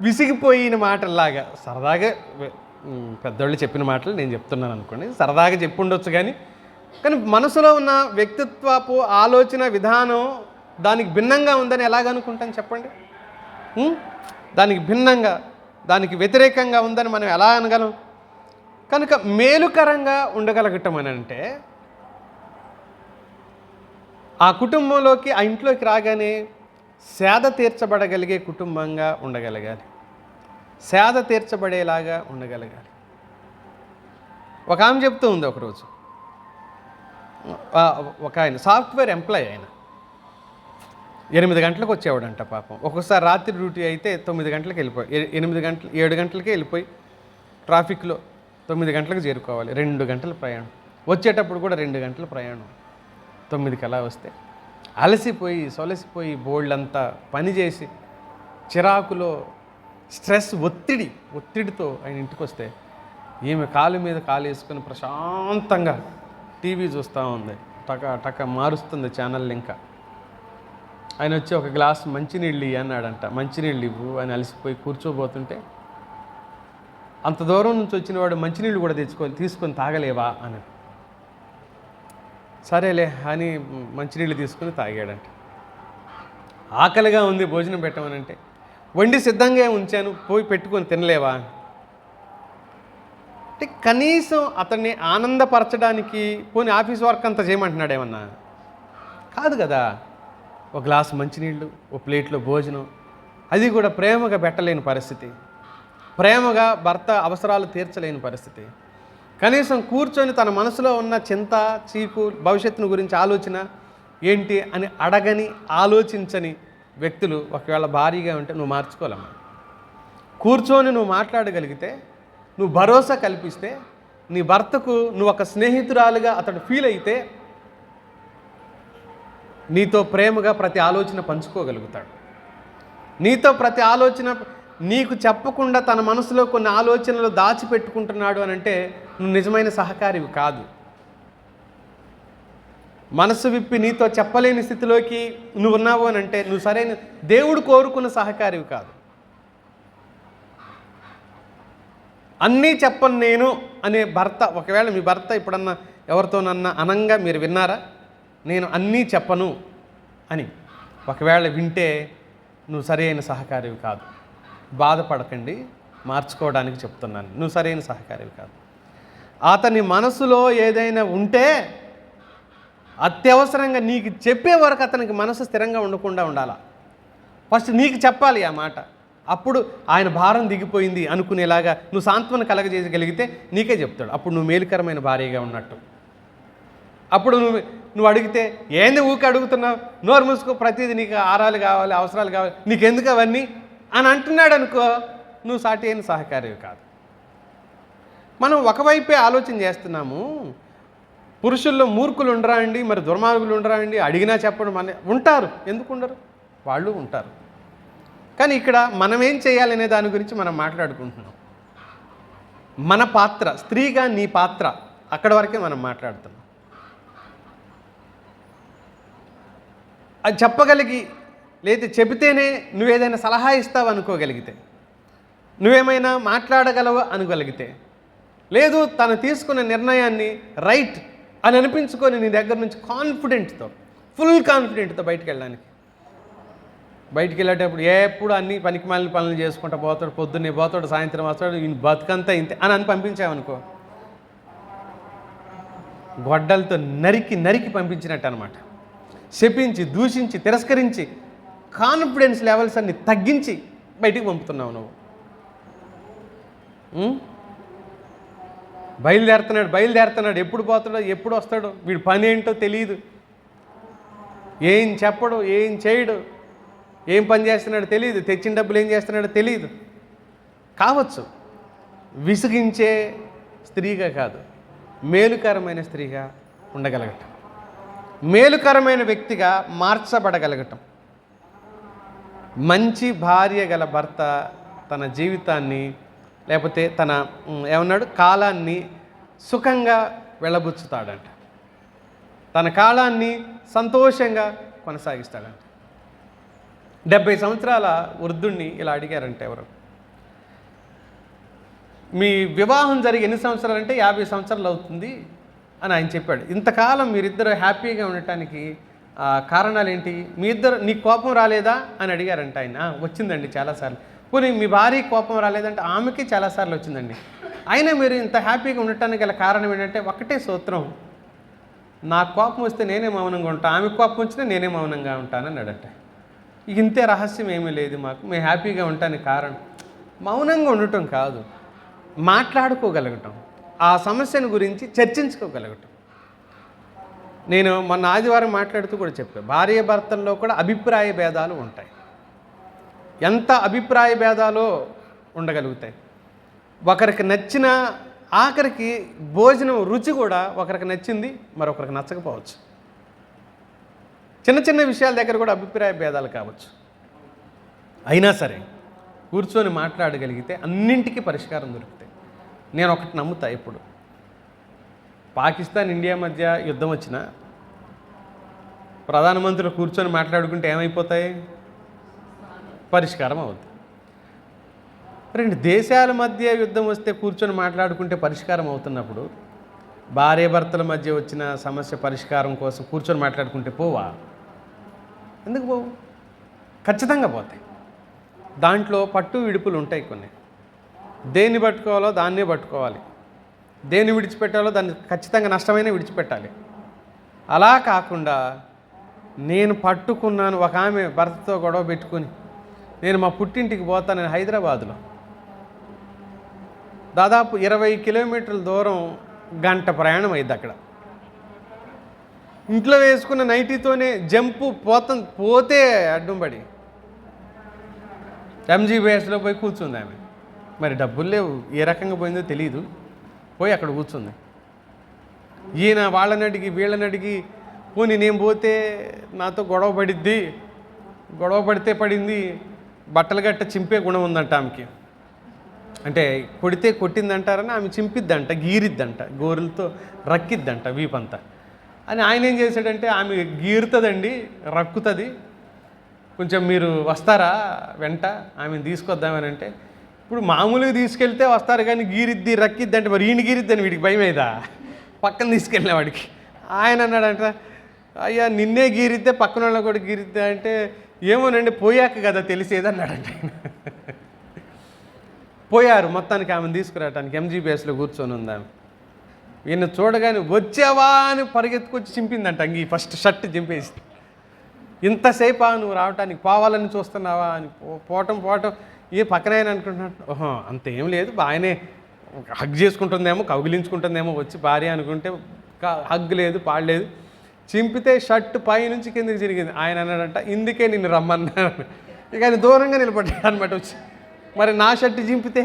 విసిగిపోయిన మాటల్లాగా సరదాగా పెద్దోళ్ళు చెప్పిన మాటలు నేను చెప్తున్నాను అనుకోండి, సరదాగా చెప్పుండొచ్చు. కానీ మనసులో ఉన్న వ్యక్తిత్వపు ఆలోచన విధానం దానికి భిన్నంగా ఉందని ఎలాగనుకుంటాను చెప్పండి? దానికి భిన్నంగా, దానికి వ్యతిరేకంగా ఉందని మనం ఎలా అనగలం? కనుక మేలుకరంగా ఉండగలగటం అని అంటే ఆ కుటుంబంలోకి, ఆ ఇంట్లోకి రాగానే సేద తీర్చబడగలిగే కుటుంబంగా ఉండగలగాలి, సేద తీర్చబడేలాగా ఉండగలగాలి. ఒక ఆమె చెప్తూ ఉంది, ఒకరోజు ఒక ఆయన సాఫ్ట్వేర్ ఎంప్లాయ్, ఆయన 8 గంటలకు వచ్చేవాడంట పాపం. ఒక్కొక్కసారి రాత్రి డ్యూటీ అయితే 9 గంటలకు వెళ్ళిపోయి 7 గంటలకే వెళ్ళిపోయి ట్రాఫిక్లో 9 గంటలకు చేరుకోవాలి. 2 గంటల ప్రయాణం, వచ్చేటప్పుడు కూడా 2 గంటల ప్రయాణం. 9కి అలా వస్తే అలసిపోయి సొలసిపోయి బోల్డంతా పని చేసి చిరాకులో స్ట్రెస్ ఒత్తిడితో ఆయన ఇంటికి వస్తే ఈమె కాలు మీద కాలు వేసుకొని ప్రశాంతంగా టీవీ చూస్తూ ఉంది, టక మారుస్తుంది ఛానల్. ఇంకా ఆయన వచ్చి ఒక గ్లాస్ మంచినీళ్ళు ఇవ్వు అన్నాడంట. మంచినీళ్ళు ఇవ్వు అని అలసిపోయి కూర్చోబోతుంటే, అంత దూరం నుంచి వచ్చిన వాడు మంచినీళ్ళు కూడా తీసుకొని తాగలేవా అని. సరేలే అని మంచినీళ్ళు తీసుకుని తాగాడంట. ఆకలిగా ఉంది, భోజనం పెట్టమనంటే వండి సిద్ధంగా ఉంచాను, పోయి పెట్టుకొని తినలేవా అంటే కనీసం అతన్ని ఆనందపరచడానికి పోనీ ఆఫీస్ వర్క్ అంతా చేయమంటున్నాడు ఏమన్నా? కాదు కదా. ఒక గ్లాసు మంచినీళ్ళు, ఒక ప్లేట్లో భోజనం, అది కూడా ప్రేమగా పెట్టలేని పరిస్థితి, ప్రేమగా భర్త అవసరాలు తీర్చలేని పరిస్థితి. కనీసం కూర్చొని తన మనసులో ఉన్న చింత చీకు భవిష్యత్తును గురించి ఆలోచన ఏంటి అని అడగని, ఆలోచించని వ్యక్తులు ఒకవేళ భారీగా ఉంటే నువ్వు మార్చుకోలేమ్మా. కూర్చొని నువ్వు మాట్లాడగలిగితే, నువ్వు భరోసా కల్పిస్తే, నీ భర్తకు నువ్వు ఒక స్నేహితురాలుగా అతడు ఫీల్ అయితే నీతో ప్రేమగా ప్రతి ఆలోచన పంచుకోగలుగుతాడు. నీతో ప్రతి ఆలోచన నీకు చెప్పకుండా తన మనసులో కొన్ని ఆలోచనలు దాచిపెట్టుకుంటున్నాడు అని అంటే నువ్వు నిజమైన సహకారివి కాదు. మనసు విప్పి నీతో చెప్పలేని స్థితిలోకి నువ్వు ఉన్నావు అని అంటే నువ్వు సరైన దేవుడు కోరుకున్న సహకారివి కాదు. అన్నీ చెప్పను నేను అనే భర్త, ఒకవేళ మీ భర్త ఇప్పుడన్నా ఎవరితోనన్నా అనంగా మీరు విన్నారా? నేను అన్నీ చెప్పను అని ఒకవేళ వింటే నువ్వు సరైన సహకారివి కాదు. బాధపడకండి, మార్చుకోవడానికి చెప్తున్నాను. నువ్వు సరైన సహకారివి కాదు. అతని మనసులో ఏదైనా ఉంటే అత్యవసరంగా నీకు చెప్పే వరకు అతనికి మనసు స్థిరంగా ఉండకుండా ఉండాలా. ఫస్ట్ నీకు చెప్పాలి ఆ మాట. అప్పుడు ఆయన భారం దిగిపోయింది అనుకునేలాగా నువ్వు సాంత్వన కలగజేయగలిగితే నీకే చెప్తాడు. అప్పుడు నువ్వు మేలుకరమైన భార్యగా ఉన్నట్టు. అప్పుడు నువ్వు అడిగితే ఏంది ఊరికి అడుగుతున్నావు, నోరు మూసుకో, ప్రతిదీ నీకు ఆరాలు కావాలి, అవసరాలు కావాలి, నీకెందుకు అవన్నీ అని అంటున్నాడు అనుకో, నువ్వు సాటి అయిన సహకారివి కాదు. మనం ఒకవైపే ఆలోచన చేస్తున్నాము. పురుషుల్లో మూర్ఖులు ఉండరా అండి, మరి దుర్మార్గులు ఉండరా అండి, అడిగినా చెప్పడం ఉంటారు. ఎందుకు ఉండరు? వాళ్ళు ఉంటారు. కానీ ఇక్కడ మనం ఏం చేయాలనే దాని గురించి మనం మాట్లాడుకుంటున్నాం. మన పాత్ర, స్త్రీగా నీ పాత్ర, అక్కడి వరకే మనం మాట్లాడుతున్నాం. అది చెప్పగలిగి, లేదా చెబితేనే నువ్వేదైనా సలహా ఇస్తావు అనుకోగలిగితే, నువ్వేమైనా మాట్లాడగలవు అనగలిగితే, లేదు తను తీసుకున్న నిర్ణయాన్ని రైట్ అని అనిపించుకొని నీ దగ్గర నుంచి కాన్ఫిడెంట్తో, ఫుల్ కాన్ఫిడెంట్తో బయటికి వెళ్ళేటప్పుడు ఎప్పుడు అన్ని పనికిమాలిన పనులు చేసుకుంటూ పోతాడు, పొద్దున్నే పోతాడు, సాయంత్రం వస్తాడు, ఈయన బతుకంతా ఇంతే అని పంపించావనుకో, గొడ్డలతో నరికి పంపించినట్టు అనమాట. శపించి, దూషించి, తిరస్కరించి, కాన్ఫిడెన్స్ లెవెల్స్ అన్ని తగ్గించి బయటికి పంపుతున్నావు నువ్వు. బయలుదేరుతున్నాడు, ఎప్పుడు పోతాడో ఎప్పుడు వస్తాడో, వీడి పని ఏంటో తెలియదు. ఏం చెప్పడు, ఏం చేయడు, ఏం పని చేస్తున్నాడో తెలియదు, తెచ్చిన డబ్బులు ఏం చేస్తున్నాడో తెలియదు. కావచ్చు విసిగించే స్త్రీగా కాదు, మేలుకరమైన స్త్రీగా ఉండగలగటం, మేలుకరమైన వ్యక్తిగా మార్చబడగలగటం. మంచి భార్య గల భర్త తన జీవితాన్ని లేకపోతే తన ఏమన్నాడు కాలాన్ని సుఖంగా వెళ్ళబుచ్చుతాడంట, తన కాలాన్ని సంతోషంగా కొనసాగిస్తాడంట. 70 సంవత్సరాల వృద్ధుణ్ణి ఇలా అడిగారంటే ఎవరు, మీ వివాహం జరిగి ఎన్ని సంవత్సరాలు అంటే 50 సంవత్సరాలు అవుతుంది అని ఆయన చెప్పాడు. ఇంతకాలం మీరిద్దరు హ్యాపీగా ఉండటానికి కారణాలు ఏంటి? మీ ఇద్దరు నీ కోపం రాలేదా అని అడిగారంట ఆయన. వచ్చిందండి చాలాసార్లు. పోనీ మీ భార్య కోపం రాలేదంటే ఆమెకి చాలాసార్లు వచ్చిందండి. అయినా మీరు ఇంత హ్యాపీగా ఉండటానికి గల కారణం ఏంటంటే ఒకటే సూత్రం, నా కోపం వస్తే నేనే మౌనంగా ఉంటాను, ఆమె కోపం వచ్చినా నేనే మౌనంగా ఉంటాను అన్నాడంట. ఇంతే, రహస్యం ఏమీ లేదు మాకు, మేము హ్యాపీగా ఉండటానికి కారణం మౌనంగా ఉండటం కాదు, మాట్లాడుకోగలగటం, ఆ సమస్యను గురించి చర్చించుకోగలగటం. నేను మొన్న ఆదివారం మాట్లాడుతూ కూడా చెప్పాను, భార్య భర్తల్లో కూడా అభిప్రాయ భేదాలు ఉంటాయి. ఎంత అభిప్రాయ భేదాలో ఉండగలుగుతాయి. ఒకరికి నచ్చిన ఆఖరికి భోజనం రుచి కూడా ఒకరికి నచ్చింది, మరొకరికి నచ్చకపోవచ్చు. చిన్న చిన్న విషయాల దగ్గర కూడా అభిప్రాయ భేదాలు కావచ్చు. అయినా సరే కూర్చొని మాట్లాడగలిగితే అన్నింటికీ పరిష్కారం దొరుకుతాయి. నేను ఒకటి నమ్ముతా, ఇప్పుడు పాకిస్తాన్ ఇండియా మధ్య యుద్ధం వచ్చినా ప్రధానమంత్రులు కూర్చొని మాట్లాడుకుంటే ఏమైపోతాయి? పరిష్కారం అవుతుంది. రెండు దేశాల మధ్య యుద్ధం వస్తే కూర్చొని మాట్లాడుకుంటే పరిష్కారం అవుతున్నప్పుడు భార్య భర్తల మధ్య వచ్చిన సమస్య పరిష్కారం కోసం కూర్చొని మాట్లాడుకుంటే పోవా? ఎందుకు పోవు? ఖచ్చితంగా పోతాయి. దాంట్లో పట్టు విడుపులు ఉంటాయి కొన్ని. దేన్ని పట్టుకోవాలో దాన్నే పట్టుకోవాలి, దేన్ని విడిచిపెట్టాలో దాన్ని ఖచ్చితంగా నష్టమైన విడిచిపెట్టాలి. అలా కాకుండా నేను పట్టుకున్నాను, ఒక ఆమె భర్తతో గొడవ పెట్టుకుని నేను మా పుట్టింటికి పోతాను, నేను హైదరాబాదులో దాదాపు 20 కిలోమీటర్ల దూరం, గంట ప్రయాణం అయింది. అక్కడ ఇంట్లో వేసుకున్న నైటీతోనే జంపు పోతే అడ్డం పడి MGBSలో పోయి కూర్చుంది ఆమె. మరి డబ్బులు లేవు, ఏ రకంగా పోయిందో తెలియదు, పోయి అక్కడ కూర్చుంది. ఈయన వాళ్ళని అడిగి వీళ్ళని అడిగి, పోనీ నేను పోతే నాతో గొడవ పడిద్ది, గొడవ పడితే పడింది, బట్టలు గట్ట చింపే గుణం ఉందంట ఆమెకి. అంటే కొడితే కొట్టిందంటారని ఆమె చింపిద్దంట, గీరిద్దంట, గోరులతో రక్కిద్దంట వీపంతా అని. ఆయన ఏం చేశాడంటే, ఆమె గీరుతుందండి, రక్కుతుంది, కొంచెం మీరు వస్తారా వెంట ఆమెను తీసుకొద్దామని అంటే, ఇప్పుడు మామూలుగా తీసుకెళ్తే వస్తారు కానీ గీరిద్ది రక్కిద్ది అంటే మరి ఈయన గీరిద్దని వీడికి భయం ఏదా? పక్కన తీసుకెళ్ళిన వాడికి ఆయన అన్నాడంట, అయ్యా నిన్నే గీరిద్దే పక్కన వాళ్ళ కూడా గీరిద్దే అంటే, ఏమోనండి పోయాక కదా తెలిసేది అన్నాడంట. పోయారు మొత్తానికి ఆమెను తీసుకురావటానికి. MGBSలో కూర్చొని ఉందామె. ఈయన చూడగానే వచ్చావా అని పరిగెత్తుకొచ్చి చింపిందంట అంగి, ఫస్ట్ షర్ట్ చింపేసి. ఇంతసేపా నువ్వు రావటానికి, పోవాలని చూస్తున్నావా అని. పోవటం ఏ పక్కన ఆయన అనుకుంటున్నాడు, ఓహో అంతేం లేదు, ఆయనే హగ్ చేసుకుంటుందేమో, కౌగిలించుకుంటుందేమో వచ్చి భార్య అనుకుంటే, హగ్ లేదు పాడలేదు, చింపితే షర్ట్ పై నుంచి కిందకి జరిగింది. ఆయన అన్నాడంట, ఇందుకే నిన్ను రమ్మన్నాను. ఇక ఆయన దూరంగా నిలబడ్డాడు అనమాట వచ్చి. మరి నా షర్ట్ చింపితే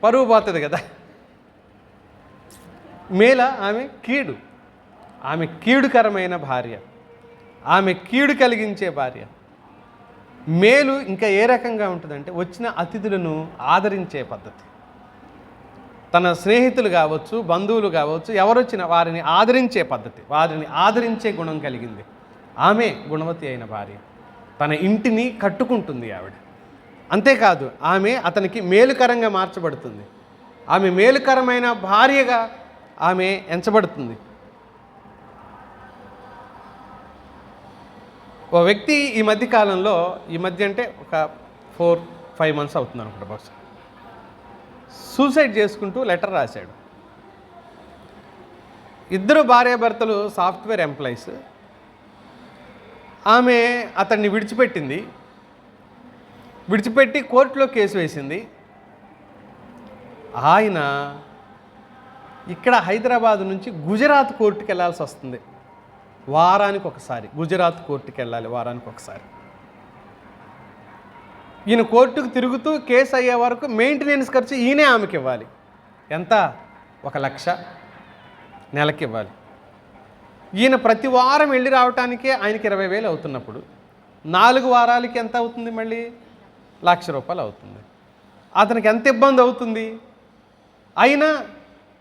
పరువు పోతుంది కదా. మేల ఆమె కీడు, ఆమె కీడుకరమైన భార్య, ఆమె కీడు కలిగించే భార్య. మేలు ఇంకా ఏ రకంగా ఉంటుందంటే, వచ్చిన అతిథులను ఆదరించే పద్ధతి. తన స్నేహితులు కావచ్చు, బంధువులు కావచ్చు, ఎవరొచ్చినా వారిని ఆదరించే పద్ధతి, వారిని ఆదరించే గుణం కలిగింది. ఆమె గుణవతి అయిన భార్య. తన ఇంటిని కట్టుకుంటుంది ఆవిడ. అంతేకాదు, ఆమె అతనికి మేలుకరంగా మార్చబడుతుంది. ఆమె మేలుకరమైన భార్యగా ఆమె ఎంచబడుతుంది. ఓ వ్యక్తి ఈ మధ్య అంటే ఒక 4-5 మంత్స్ అవుతుంది అనుకుంటా బహుశా, సూసైడ్ చేసుకుంటూ లెటర్ రాశాడు. ఇద్దరు భార్యాభర్తలు సాఫ్ట్వేర్ ఎంప్లాయీస్. ఆమె అతన్ని విడిచిపెట్టి కోర్టులో కేసు వేసింది. ఆయన ఇక్కడ హైదరాబాద్ నుంచి గుజరాత్ కోర్టుకి వెళ్ళాల్సి వస్తుంది. వారానికి ఒకసారి గుజరాత్ కోర్టుకి వెళ్ళాలి, వారానికి ఒకసారి. ఈయన కోర్టుకు తిరుగుతూ కేసు అయ్యే వరకు మెయింటెనెన్స్ ఖర్చు ఈయనే ఆమెకి ఇవ్వాలి. ఎంత? 1,00,000 నెలకి ఇవ్వాలి. ఈయన ప్రతి వారం వెళ్ళి రావటానికే ఆయనకి 20,000 అవుతున్నప్పుడు 4 వారాలకి ఎంత అవుతుంది? మళ్ళీ ₹1,00,000 అవుతుంది. అతనికి ఎంత ఇబ్బంది అవుతుంది? అయినా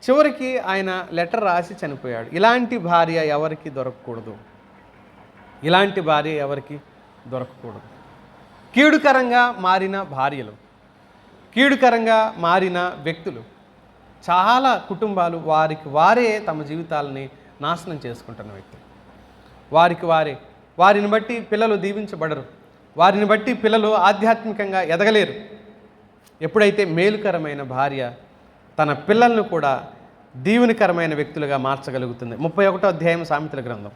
చివరికి ఆయన లెటర్ రాసి చనిపోయాడు. ఇలాంటి భార్య ఎవరికి దొరకకూడదు, ఇలాంటి భార్య ఎవరికి దొరకకూడదు. కీడుకరంగా మారిన భార్యలు, కీడుకరంగా మారిన వ్యక్తులు, చాలా కుటుంబాలు వారికి వారే తమ జీవితాలని నాశనం చేసుకుంటున్న వ్యక్తులు. వారిని బట్టి పిల్లలు దీవించబడరు, వారిని బట్టి పిల్లలు ఆధ్యాత్మికంగా ఎదగలేరు. ఎప్పుడైతే మేలుకరమైన భార్య తన పిల్లలను కూడా దీవెనకరమైన వ్యక్తులుగా మార్చగలుగుతుంది. 31వ అధ్యాయం సామెతల గ్రంథం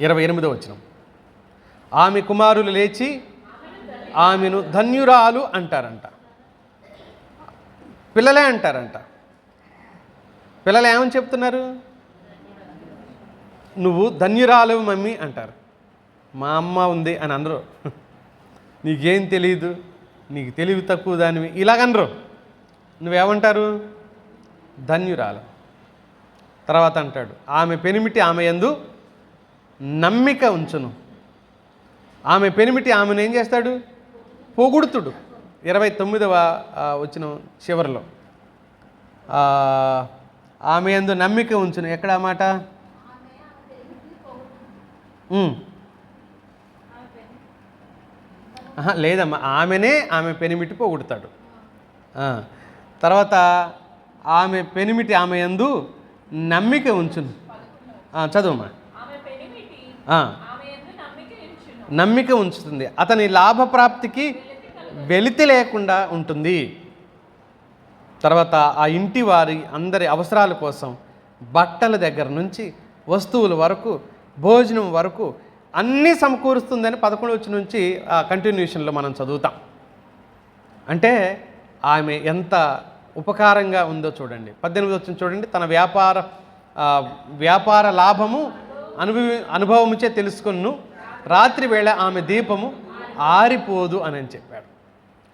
28వ వచనం. ఆమె కుమారులు లేచి ఆమెను ధన్యురాలు అంటారంట. పిల్లలే అంటారంట. పిల్లలు ఏమని చెప్తున్నారు? నువ్వు ధన్యురాలు మమ్మీ అంటారు. మా అమ్మ ఉంది అని అనరు. నీకేం తెలియదు, నీకు తెలివి తక్కువ దానివి ఇలాగనరు. నువ్వేమంటారు? ధన్యురాలు. తర్వాత అంటాడు, ఆమె పెనిమిటి ఆమె యందు నమ్మిక ఉంచును. ఆమె పెనిమిటి ఆమెను ఏం చేస్తాడు? పొగుడుతుడు. 29వ వచనం చివరిలో ఆమె యందు నమ్మిక ఉంచును. ఎక్కడ ఆ మాట? లేదమ్మా, ఆమె పెనిమిటి పొగుడుతాడు. తర్వాత ఆమె పెనిమిటి ఆమె యందు నమ్మిక ఉంచును. చదువమ్మా. నమ్మిక ఉంచుతుంది, అతని లాభప్రాప్తికి వెలితి లేకుండా ఉంటుంది. తర్వాత ఆ ఇంటి వారి అందరి అవసరాల కోసం బట్టల దగ్గర నుంచి వస్తువుల వరకు భోజనం వరకు అన్నీ సమకూరుస్తుందని 11వ వచనం నుంచి కంటిన్యూషన్లో మనం చదువుతాం. అంటే ఆమె ఎంత ఉపకారంగా ఉందో చూడండి. 18వ వచనం చూడండి. తన వ్యాపార లాభము అనుభవముచే తెలుసుకొను, రాత్రి వేళ ఆమె దీపము ఆరిపోదు అని చెప్పాడు.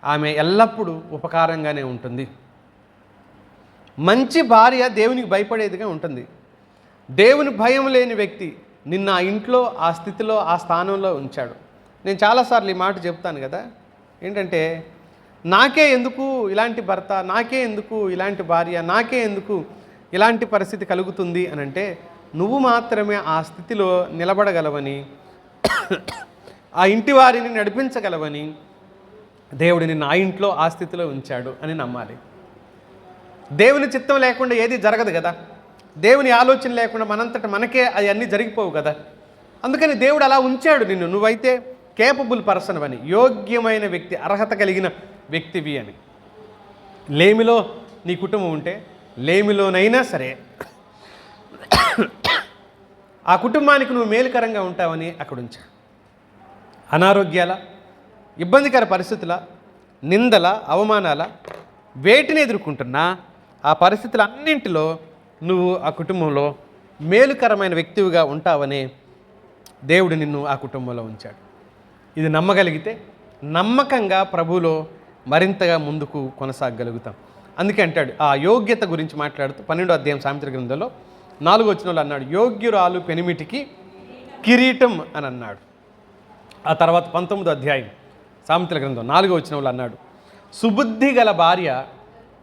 ఆమె ఎల్లప్పుడూ ఉపకారంగానే ఉంటుంది. మంచి భార్య దేవునికి భయపడేదిగా ఉంటుంది. దేవుని భయం లేని వ్యక్తి నిన్న ఆ ఇంట్లో ఆ స్థితిలో ఆ స్థానంలో ఉంచాడు. నేను చాలాసార్లు ఈ మాట చెప్తాను కదా, ఏంటంటే నాకే ఎందుకు ఇలాంటి భర్త, నాకే ఎందుకు ఇలాంటి భార్య, నాకే ఎందుకు ఇలాంటి పరిస్థితి కలుగుతుంది అని అంటే, నువ్వు మాత్రమే ఆ స్థితిలో నిలబడగలవని, ఆ ఇంటి వారిని నడిపించగలవని దేవుడు నిన్ను ఆ ఇంట్లో ఆ స్థితిలో ఉంచాడు అని నమ్మాలి. దేవుని చిత్తం లేకుండా ఏది జరగదు కదా, దేవుని ఆలోచన లేకుండా మనంతట మనకే అవన్నీ జరిగిపోవు కదా. అందుకని దేవుడు అలా ఉంచాడు నిన్ను, నువ్వైతే కేపబుల్ పర్సన్ అని, యోగ్యమైన వ్యక్తి, అర్హత కలిగిన వ్యక్తివి అని. లేమిలో నీ కుటుంబం ఉంటే లేమిలోనైనా సరే ఆ కుటుంబానికి నువ్వు మేలుకరంగా ఉంటావని అక్కడ ఉంచా. అనారోగ్యాల, ఇబ్బందికర పరిస్థితుల, నిందల, అవమానాల వేటిని ఎదుర్కొంటున్నా ఆ పరిస్థితులన్నింటిలో నువ్వు ఆ కుటుంబంలో మేలుకరమైన వ్యక్తివిగా ఉంటావని దేవుడు నిన్ను ఆ కుటుంబంలో ఉంచాడు. ఇది నమ్మగలిగితే నమ్మకంగా ప్రభువులో మరింతగా ముందుకు కొనసాగలుగుతాం. అందుకే అంటాడు, ఆ యోగ్యత గురించి మాట్లాడుతూ 12వ అధ్యాయం సామెతల గ్రంథంలో 4వ వచనంలో అన్నాడు, యోగ్యురాలు పెనిమిటికి కిరీటం అని అన్నాడు. ఆ తర్వాత 19వ అధ్యాయం సామెతల గ్రంథం 4వ వచనంలో అన్నాడు, సుబుద్ధి గల భార్య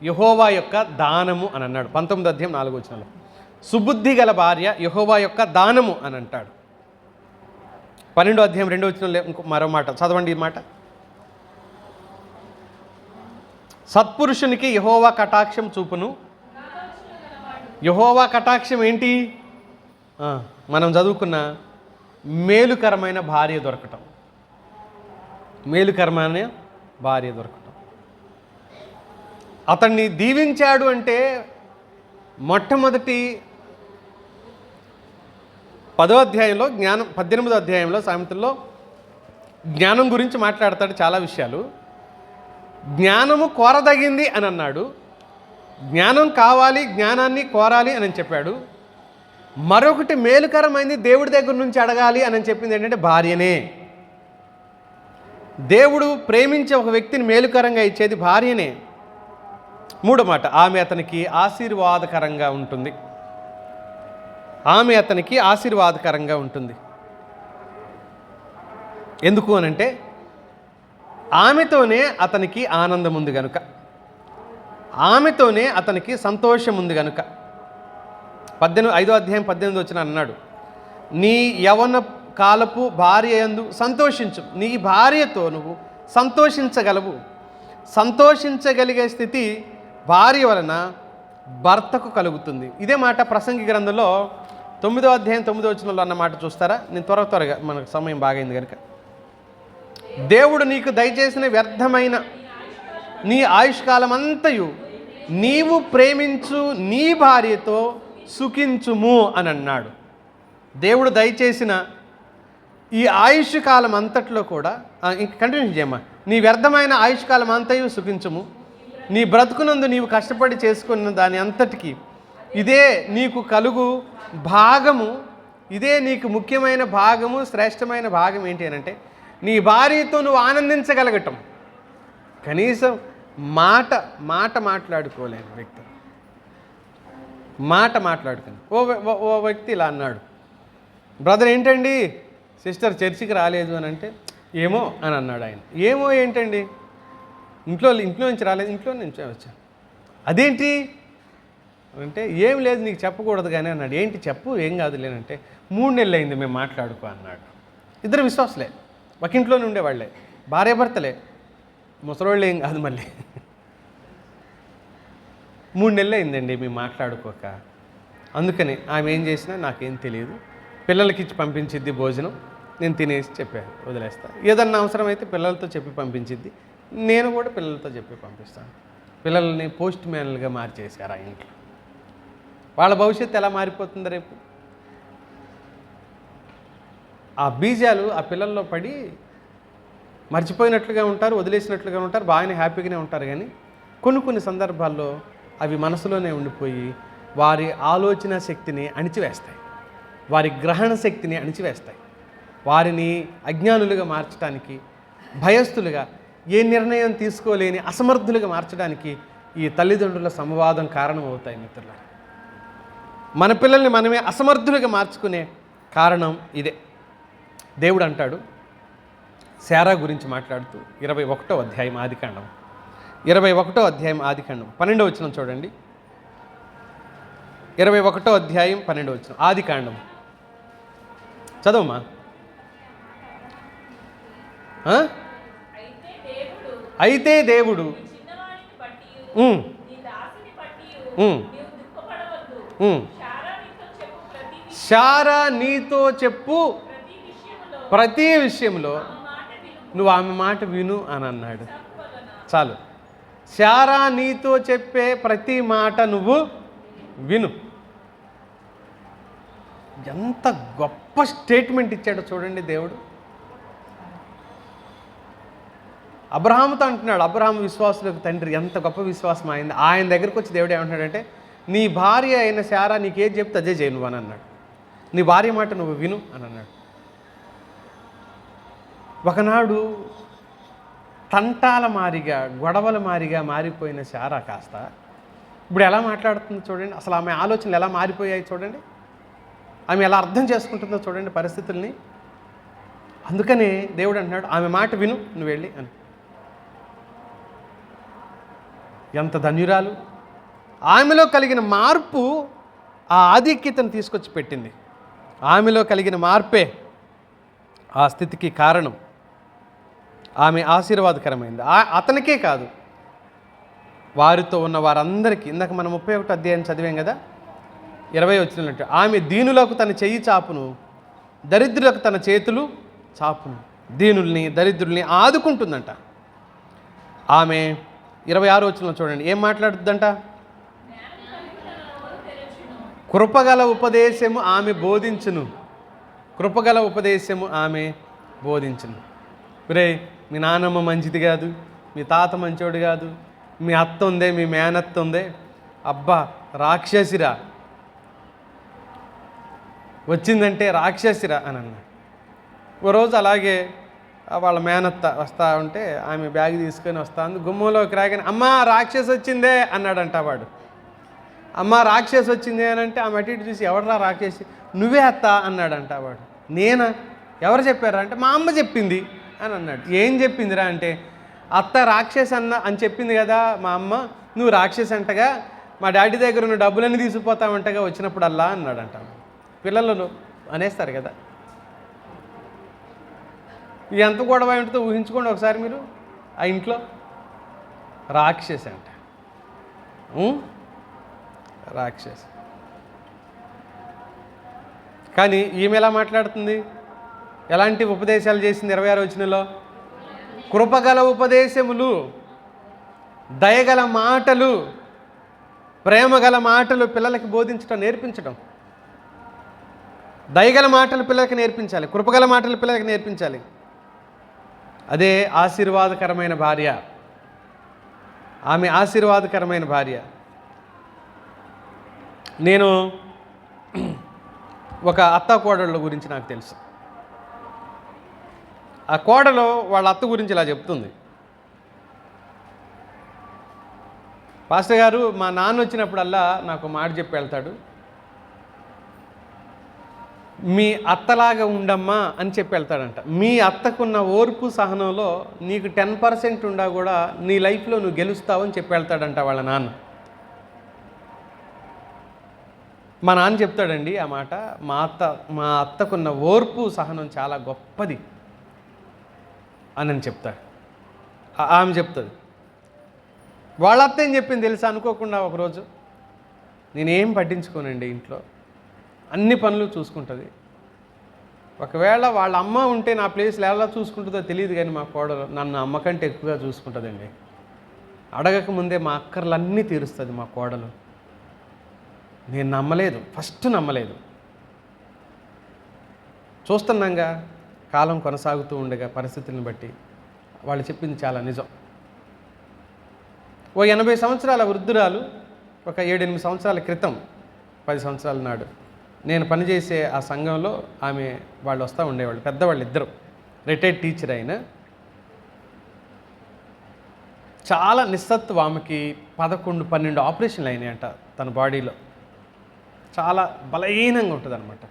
యెహోవా యొక్క దానము అని అన్నాడు. 19వ అధ్యాయం 4వ వచనంలో సుబుద్ధి గల భార్య యెహోవా యొక్క దానము అని అంటాడు. 12వ అధ్యాయం 2వ వచనంలో ఇంకో మరో మాట చదవండి. ఈ మాట, సత్పురుషునికి యెహోవా కటాక్షం చూపును. యెహోవా కటాక్షం ఏంటి? మనం చదువుకున్న మేలుకరమైన భార్య దొరకటం, మేలుకరమైన భార్య దొరకటం. అతన్ని దీవించాడు అంటే మొట్టమొదటి 10వ అధ్యాయంలో 18వ అధ్యాయంలో సామెతల్లో జ్ఞానం గురించి మాట్లాడతాడు. చాలా విషయాలు. జ్ఞానము కోరదగింది అని అన్నాడు, జ్ఞానం కావాలి, జ్ఞానాన్ని కోరాలి అని చెప్పాడు. మరొకటి మేలుకరమైంది దేవుడి దగ్గర నుంచి అడగాలి అని చెప్పింది ఏంటంటే భార్యనే. దేవుడు ప్రేమించే ఒక వ్యక్తిని మేలుకరంగా ఇచ్చేది భార్యనే. మూడో మాట, ఆమె అతనికి ఆశీర్వాదకరంగా ఉంటుంది. ఆమె అతనికి ఆశీర్వాదకరంగా ఉంటుంది. ఎందుకు అనంటే ఆమెతోనే అతనికి ఆనందం ఉంది కనుక, ఆమెతోనే అతనికి సంతోషం ఉంది కనుక. 5వ అధ్యాయం 18 వచ్చిన అన్నాడు, నీ యవన కాలపు భార్య యందు సంతోషించు. నీ భార్యతో నువ్వు సంతోషించగలవు. సంతోషించగలిగే స్థితి భార్య వలన భర్తకు కలుగుతుంది. ఇదే మాట ప్రసంగి గ్రంథంలో 9వ అధ్యాయం 9వ వచనంలో అన్న మాట చూస్తారా? నేను త్వరగా, మనకు సమయం బాగైంది కనుక. దేవుడు నీకు దయచేసిన వ్యర్థమైన నీ ఆయుష్కాలం అంతయు నీవు ప్రేమించు నీ భార్యతో సుఖించుము అని అన్నాడు. దేవుడు దయచేసిన ఈ ఆయుష్కాలం అంతట్లో కూడా కంటిన్యూ చేయమ్మా, నీ వ్యర్థమైన ఆయుష్కాలం అంతయు సుఖించుము. నీ బ్రతుకునందు నీవు కష్టపడి చేసుకున్న దాని అంతటికి ఇదే నీకు కలుగు భాగము. ఇదే నీకు ముఖ్యమైన భాగము, శ్రేష్టమైన భాగం ఏంటి అని అంటే నీ భార్యతో నువ్వు ఆనందించగలగటం. కనీసం మాట మాట్లాడుకోలేని వ్యక్తి మాట్లాడుకుని ఓ వ్యక్తి ఇలా అన్నాడు, బ్రదర్ ఏంటండి సిస్టర్ చర్చికి రాలేదు అని అంటే ఏమో అని అన్నాడు ఆయన. ఏమో ఏంటండి, ఇంట్లో నుంచి రాలేదు, ఇంట్లో నుంచి వచ్చాను. అదేంటి అంటే ఏం లేదు నీకు చెప్పకూడదు కానీ అన్నాడు. ఏంటి చెప్పు, ఏం కాదు లేనంటే 3 నెలలు అయింది మేము మాట్లాడుకో అన్నాడు. ఇద్దరు విశ్వాసులే, ఒక ఇంట్లోనే ఉండేవాళ్ళే, భార్యాభర్తలే, ముసలోళ్ళు ఏం కాదు. మళ్ళీ 3 నెలలు అయిందండి మేము మాట్లాడుకోక. అందుకని ఆమె ఏం చేసినా నాకేం తెలియదు, పిల్లలకి ఇచ్చి పంపించిద్ది భోజనం, నేను తినేసి చెప్పాను వదిలేస్తా. ఏదన్నా అవసరమైతే పిల్లలతో చెప్పి పంపించిద్ది, నేను కూడా పిల్లలతో చెప్పి పంపిస్తాను. పిల్లల్ని పోస్ట్ మ్యాన్లుగా మార్చేశారు ఆ ఇంట్లో. వాళ్ళ భవిష్యత్తు ఎలా మారిపోతుంది రేపు? ఆ బీజాలు ఆ పిల్లల్లో పడి మర్చిపోయినట్లుగా ఉంటారు, వదిలేసినట్లుగా ఉంటారు, బాగానే హ్యాపీగానే ఉంటారు. కానీ కొన్ని సందర్భాల్లో అవి మనసులోనే ఉండిపోయి వారి ఆలోచన శక్తిని అణిచివేస్తాయి, వారి గ్రహణ శక్తిని అణిచివేస్తాయి, వారిని అజ్ఞానులుగా మార్చడానికి, భయస్థులుగా, ఏ నిర్ణయం తీసుకోలేని అసమర్థులుగా మార్చడానికి ఈ తల్లిదండ్రుల సంవాదం కారణం అవుతాయి. మిత్రులారా, మన పిల్లల్ని మనమే అసమర్థులుగా మార్చుకునే కారణం ఇదే. దేవుడు అంటాడు శారా గురించి మాట్లాడుతూ 21వ అధ్యాయం ఆదికాండం 21వ అధ్యాయం ఆదికాండం 12వ వచనం చూడండి. 21వ అధ్యాయం 12వ వచనం ఆదికాండం చదవమ్మా. అయితే దేవుడు శారా నీతో చెప్పు ప్రతి విషయంలో నువ్వు ఆమె మాట విను అని అన్నాడు. చాలు, శారా నీతో చెప్పే ప్రతి మాట నువ్వు విను. ఎంత గొప్ప స్టేట్మెంట్ ఇచ్చాడో చూడండి దేవుడు. అబ్రహాముతో అంటున్నాడు, అబ్రహాము విశ్వాసులకు తండ్రి, ఎంత గొప్ప విశ్వాసం అయింది. ఆయన దగ్గరికి వచ్చి దేవుడు ఏమంటున్నాడంటే నీ భార్య అయిన శారా నీకేది చెప్తే అదే చేయి నువ్వు అని అన్నాడు. నీ భార్య మాట నువ్వు విను అని అన్నాడు. ఒకనాడు తంటాల మారిగా, గొడవల మారిగా మారిపోయిన శారా కాస్త ఇప్పుడు ఎలా మాట్లాడుతుందో చూడండి. అసలు ఆమె ఆలోచనలు ఎలా మారిపోయాయి చూడండి. ఆమె ఎలా అర్థం చేసుకుంటుందో చూడండి పరిస్థితుల్ని. అందుకనే దేవుడు అంటున్నాడు ఆమె మాట విను నువ్వు వెళ్ళి అని. ఎంత ధన్యురాలు! ఆమెలో కలిగిన మార్పు ఆ ఆధిక్యతను తీసుకొచ్చి పెట్టింది. ఆమెలో కలిగిన మార్పే ఆ స్థితికి కారణం. ఆమె ఆశీర్వాదకరమైంది. అతనికే కాదు, వారితో ఉన్న వారందరికీ. ఇందాక మనం 31వ అధ్యాయం చదివాం కదా, 20 వచ్చినట్టు ఆమె దీనులకు తన చెయ్యి చాపును, దరిద్రులకు తన చేతులు చాపును. దీనుల్ని, దరిద్రుల్ని ఆదుకుంటుందంట. ఆమె 26వ వచనంలో చూడండి ఏం మాట్లాడుతుందంట. కృపగల ఉపదేశము ఆమె బోధించును, కృపగల ఉపదేశము ఆమె బోధించును. రే, మీ నాన్నమ్మ మంచిది కాదు, మీ తాత మంచోడు కాదు, మీ అత్త ఉందే, మీ మేనత్త ఉందే, అబ్బా రాక్షసిరా, వచ్చిందంటే రాక్షసిరా అని అన్నాడు. ఓ రోజు అలాగే వాళ్ళ మేనత్త వస్తూ ఉంటే ఆమె బ్యాగ్ తీసుకొని వస్తుంది. గుమ్మంలోకి రాగానే అమ్మ రాక్షసి వచ్చిందే అన్నాడంట వాడు. అమ్మ రాక్షసి వచ్చిందే అని అంటే ఆమె అటు ఇటు చూసి ఎవడరా రాక్షసి, నువ్వే అత్త అన్నాడంట వాడు. నేనా, ఎవరు చెప్పారా అంటే మా అమ్మ చెప్పింది అని అన్నాడు. ఏం చెప్పిందిరా అంటే అత్త రాక్షసి అని చెప్పింది కదా మా అమ్మ, నువ్వు రాక్షసి అంటగా, మా డాడీ దగ్గర ఉన్న డబ్బులన్నీ తీసుకుపోతామంటగా వచ్చినప్పుడల్లా అన్నాడంట. పిల్లలు అనేస్తారు కదా. ఎంత గొడవ ఉంటుందో ఊహించుకోండి ఒకసారి మీరు. ఆ ఇంట్లో రాక్షసి అంట, రాక్షసి. కానీ ఈమె ఎలా మాట్లాడుతుంది, ఎలాంటి ఉపదేశాలు చేసింది 26వ వచనంలో? కృపగల ఉపదేశములు, దయగల మాటలు, ప్రేమగల మాటలు పిల్లలకి బోధించడం, నేర్పించడం. దయగల మాటలు పిల్లలకి నేర్పించాలి, కృపగల మాటలు పిల్లలకి నేర్పించాలి. అదే ఆశీర్వాదకరమైన భార్య. ఆమె ఆశీర్వాదకరమైన భార్య. నేను ఒక అత్త కోడళ్ళ గురించి నాకు తెలుసు. ఆ కోడలు వాళ్ళ అత్త గురించి ఇలా చెప్తుంది. పాస్టర్ గారు, మా నాన్న వచ్చినప్పుడల్లా నాకు మాట చెప్పి వెళ్తాడు, మీ అత్తలాగా ఉండమ్మా అని చెప్పి వెళ్తాడంట. మీ అత్తకున్న ఓర్పు సహనంలో నీకు 10% ఉండా కూడా నీ లైఫ్లో నువ్వు గెలుస్తావని చెప్పి వెళ్తాడంట వాళ్ళ నాన్న. మా నాన్న చెప్తాడండి ఆ మాట, మా అత్తకున్న ఓర్పు సహనం చాలా గొప్పది అని చెప్తాడు. ఆమె చెప్తుంది. వాళ్ళ అత్త ఏం చెప్పింది తెలుసా? అనుకోకుండా ఒకరోజు, నేనేం పట్టించుకోనండి, ఇంట్లో అన్ని పనులు చూసుకుంటుంది. ఒకవేళ వాళ్ళ అమ్మ ఉంటే నా ప్లేస్లో ఎలా చూసుకుంటుందో తెలియదు, కానీ మా కోడలు నన్ను అమ్మ కంటే ఎక్కువగా చూసుకుంటుందండి. అడగక ముందే మా అక్కర్లన్నీ తీరుస్తుంది మా కోడలు. నేను నమ్మలేదు, ఫస్ట్ నమ్మలేదు. చూస్తున్నాగా కాలం కొనసాగుతూ ఉండగా పరిస్థితులను బట్టి వాళ్ళు చెప్పింది చాలా నిజం. ఓ 80 సంవత్సరాల వృద్ధురాలు ఒక 7-8 సంవత్సరాల క్రితం, 10 సంవత్సరాల నాడు నేను పనిచేసే ఆ సంఘంలో వాళ్ళు వస్తూ ఉండేవాళ్ళు. పెద్దవాళ్ళు ఇద్దరు, రిటైర్డ్ టీచర్ అయిన. చాలా నిస్సత్తువ. ఆమెకి 11-12 ఆపరేషన్లు అయినాయంట తన బాడీలో. చాలా బలహీనంగా ఉంటుంది అనమాట.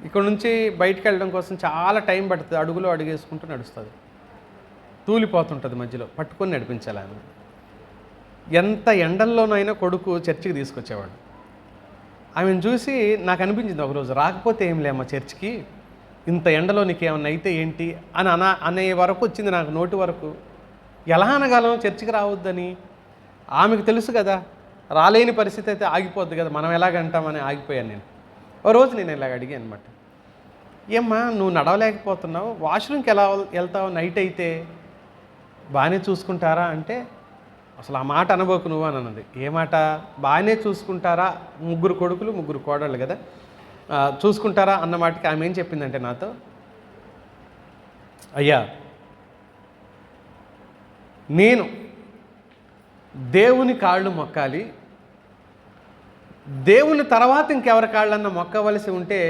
ఇక్కడ నుంచి బయటకు వెళ్ళడం కోసం చాలా టైం పడుతుంది. అడుగులో అడుగేసుకుంటూ నడుస్తుంది. తూలిపోతుంటుంది మధ్యలో, పట్టుకొని నడిపించాలి ఆమె. ఎంత ఎండల్లోనైనా కొడుకు చర్చికి తీసుకొచ్చేవాడు. ఆమెను చూసి నాకు అనిపించింది ఒకరోజు, రాకపోతే ఏం లేమ్మా చర్చికి, ఇంత ఎండలో నీకేమన్నా అయితే ఏంటి అని అనే వరకు వచ్చింది నాకు నోటి వరకు. ఎలా అనగలం చర్చికి రావద్దని? ఆమెకు తెలుసు కదా, రాలేని పరిస్థితి అయితే ఆగిపోద్ది కదా, మనం ఎలాగంటామని ఆగిపోయాను నేను. ఓ రోజు నేను ఇలాగ అడిగాను అనమాట, ఏమ్మా నువ్వు నడవలేకపోతున్నావు, వాష్రూమ్కి ఎలా వెళ్తావు నైట్ అయితే, బాగానే చూసుకుంటారా అంటే, అసలు ఆ మాట అనబోకు నువ్వు అని అన్నది. ఏ మాట? బాగానే చూసుకుంటారా, 3 కొడుకులు 3 కోడళ్ళు కదా, చూసుకుంటారా అన్న మాటకి ఆమె ఏం చెప్పిందంటే నాతో, అయ్యా నేను దేవుని కాళ్ళు మొక్కాలి, దేవుని తర్వాత ఇంకెవరి కాళ్ళన్నా మొక్కవలసి ఉంటే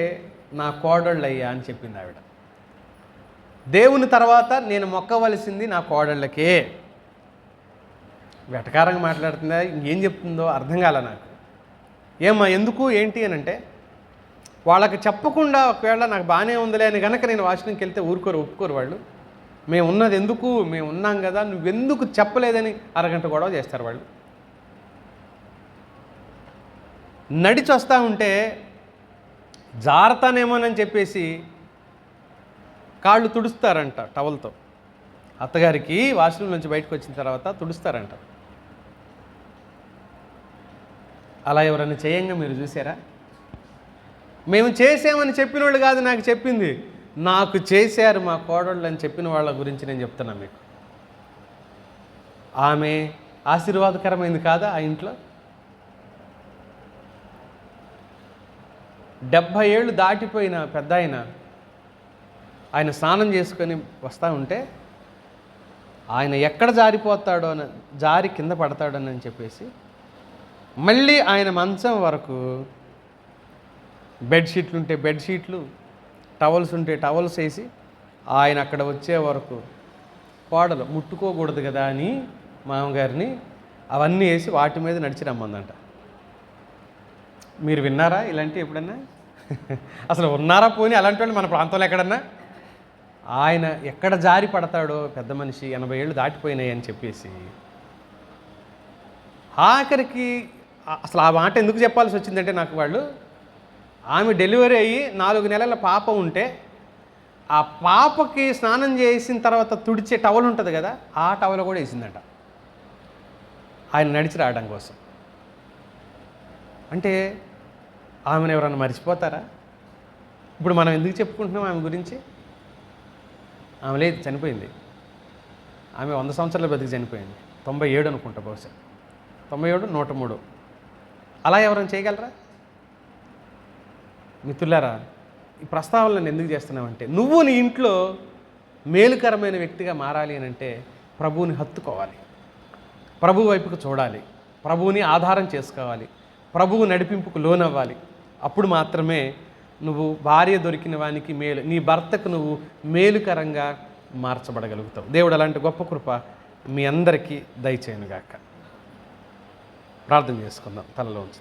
నా కోడళ్ళు అయ్యా అని చెప్పింది ఆవిడ. దేవుని తర్వాత నేను మొక్కవలసింది నా కోడళ్ళకే. వెటకారంగా మాట్లాడుతుందా, ఇంకేం చెప్తుందో అర్థం కాల నాకు. ఏమ్మా ఎందుకు ఏంటి అని అంటే, వాళ్ళకి చెప్పకుండా ఒకవేళ నాకు బాగానే ఉందిలే అని కనుక నేను వాష్రూమ్కి వెళ్తే ఒప్పుకోరు వాళ్ళు. మేము ఉన్నది ఎందుకు, మేము ఉన్నాం కదా, నువ్వెందుకు చెప్పలేదని అరగంట గొడవ చేస్తారు వాళ్ళు. నడిచి వస్తూ ఉంటే జారతానేమోనని చెప్పేసి కాళ్ళు తుడుస్తారంట టవల్తో. అత్తగారికి వాష్రూమ్ నుంచి బయటకు వచ్చిన తర్వాత తుడుస్తారంట. అలా ఎవరైనా చేయంగా మీరు చూసారా? మేము చేసామని చెప్పిన వాళ్ళు కాదు నాకు చెప్పింది, నాకు చేశారు మా కోడళ్ళు అని చెప్పిన వాళ్ళ గురించి నేను చెప్తున్నా మీకు. ఆమె ఆశీర్వాదకరమైంది కాదా ఆ ఇంట్లో? 70 ఏళ్ళు దాటిపోయిన పెద్ద ఆయన స్నానం చేసుకొని వస్తూ ఉంటే ఆయన ఎక్కడ జారిపోతాడో అని, జారి కింద పడతాడని చెప్పేసి మళ్ళీ ఆయన మంచం వరకు బెడ్షీట్లు ఉంటే బెడ్షీట్లు, టవల్స్ ఉంటే టవల్స్ వేసి ఆయన అక్కడ వచ్చే వరకు కోడలు ముట్టుకోకూడదు కదా అని మామగారిని అవన్నీ వేసి వాటి మీద నడిచి రమ్మందంట. మీరు విన్నారా ఇలాంటివి ఎప్పుడన్నా? అసలు ఉన్నారా పోనీ అలాంటి వాళ్ళు మన ప్రాంతంలో ఎక్కడన్నా? ఆయన ఎక్కడ జారి పడతాడో పెద్ద మనిషి 80 ఏళ్ళు దాటిపోయినాయి అని చెప్పేసి ఆఖరికి అసలు ఆ మాట ఎందుకు చెప్పాల్సి వచ్చిందంటే నాకు వాళ్ళు, ఆమె డెలివరీ అయ్యి 4 నెలల పాప ఉంటే ఆ పాపకి స్నానం చేసిన తర్వాత తుడిచే టవల్ ఉంటుంది కదా, ఆ టవల్ కూడా వేసిందంట ఆయన నడిచి రావడం కోసం. అంటే ఆమెను ఎవరన్నా మర్చిపోతారా? ఇప్పుడు మనం ఎందుకు చెప్పుకుంటున్నాం ఆమె గురించి? ఆమె లేదు, చనిపోయింది. ఆమె 100 సంవత్సరాల బతికి చనిపోయింది. 97 అనుకుంటా, బహుశా 97, 103. అలా ఎవరైనా చేయగలరా? మిత్రులారా, ఈ ప్రస్తావనలు నేను ఎందుకు చేస్తున్నామంటే, నువ్వు నీ ఇంట్లో మేలుకరమైన వ్యక్తిగా మారాలి అని అంటే ప్రభువుని హత్తుకోవాలి, ప్రభు వైపుకు చూడాలి, ప్రభువుని ఆధారం చేసుకోవాలి, ప్రభువు నడిపింపుకు లోనవ్వాలి. అప్పుడు మాత్రమే నువ్వు భార్య దొరికిన వానికి మేలు, నీ భర్తకు నువ్వు మేలుకరంగా మార్చబడగలుగుతావు. దేవుడు అలాంటి గొప్ప కృప మీ అందరికీ దయచేయనుగాక. ప్రార్థన చేసుకుందాం తలలో ఉంచి.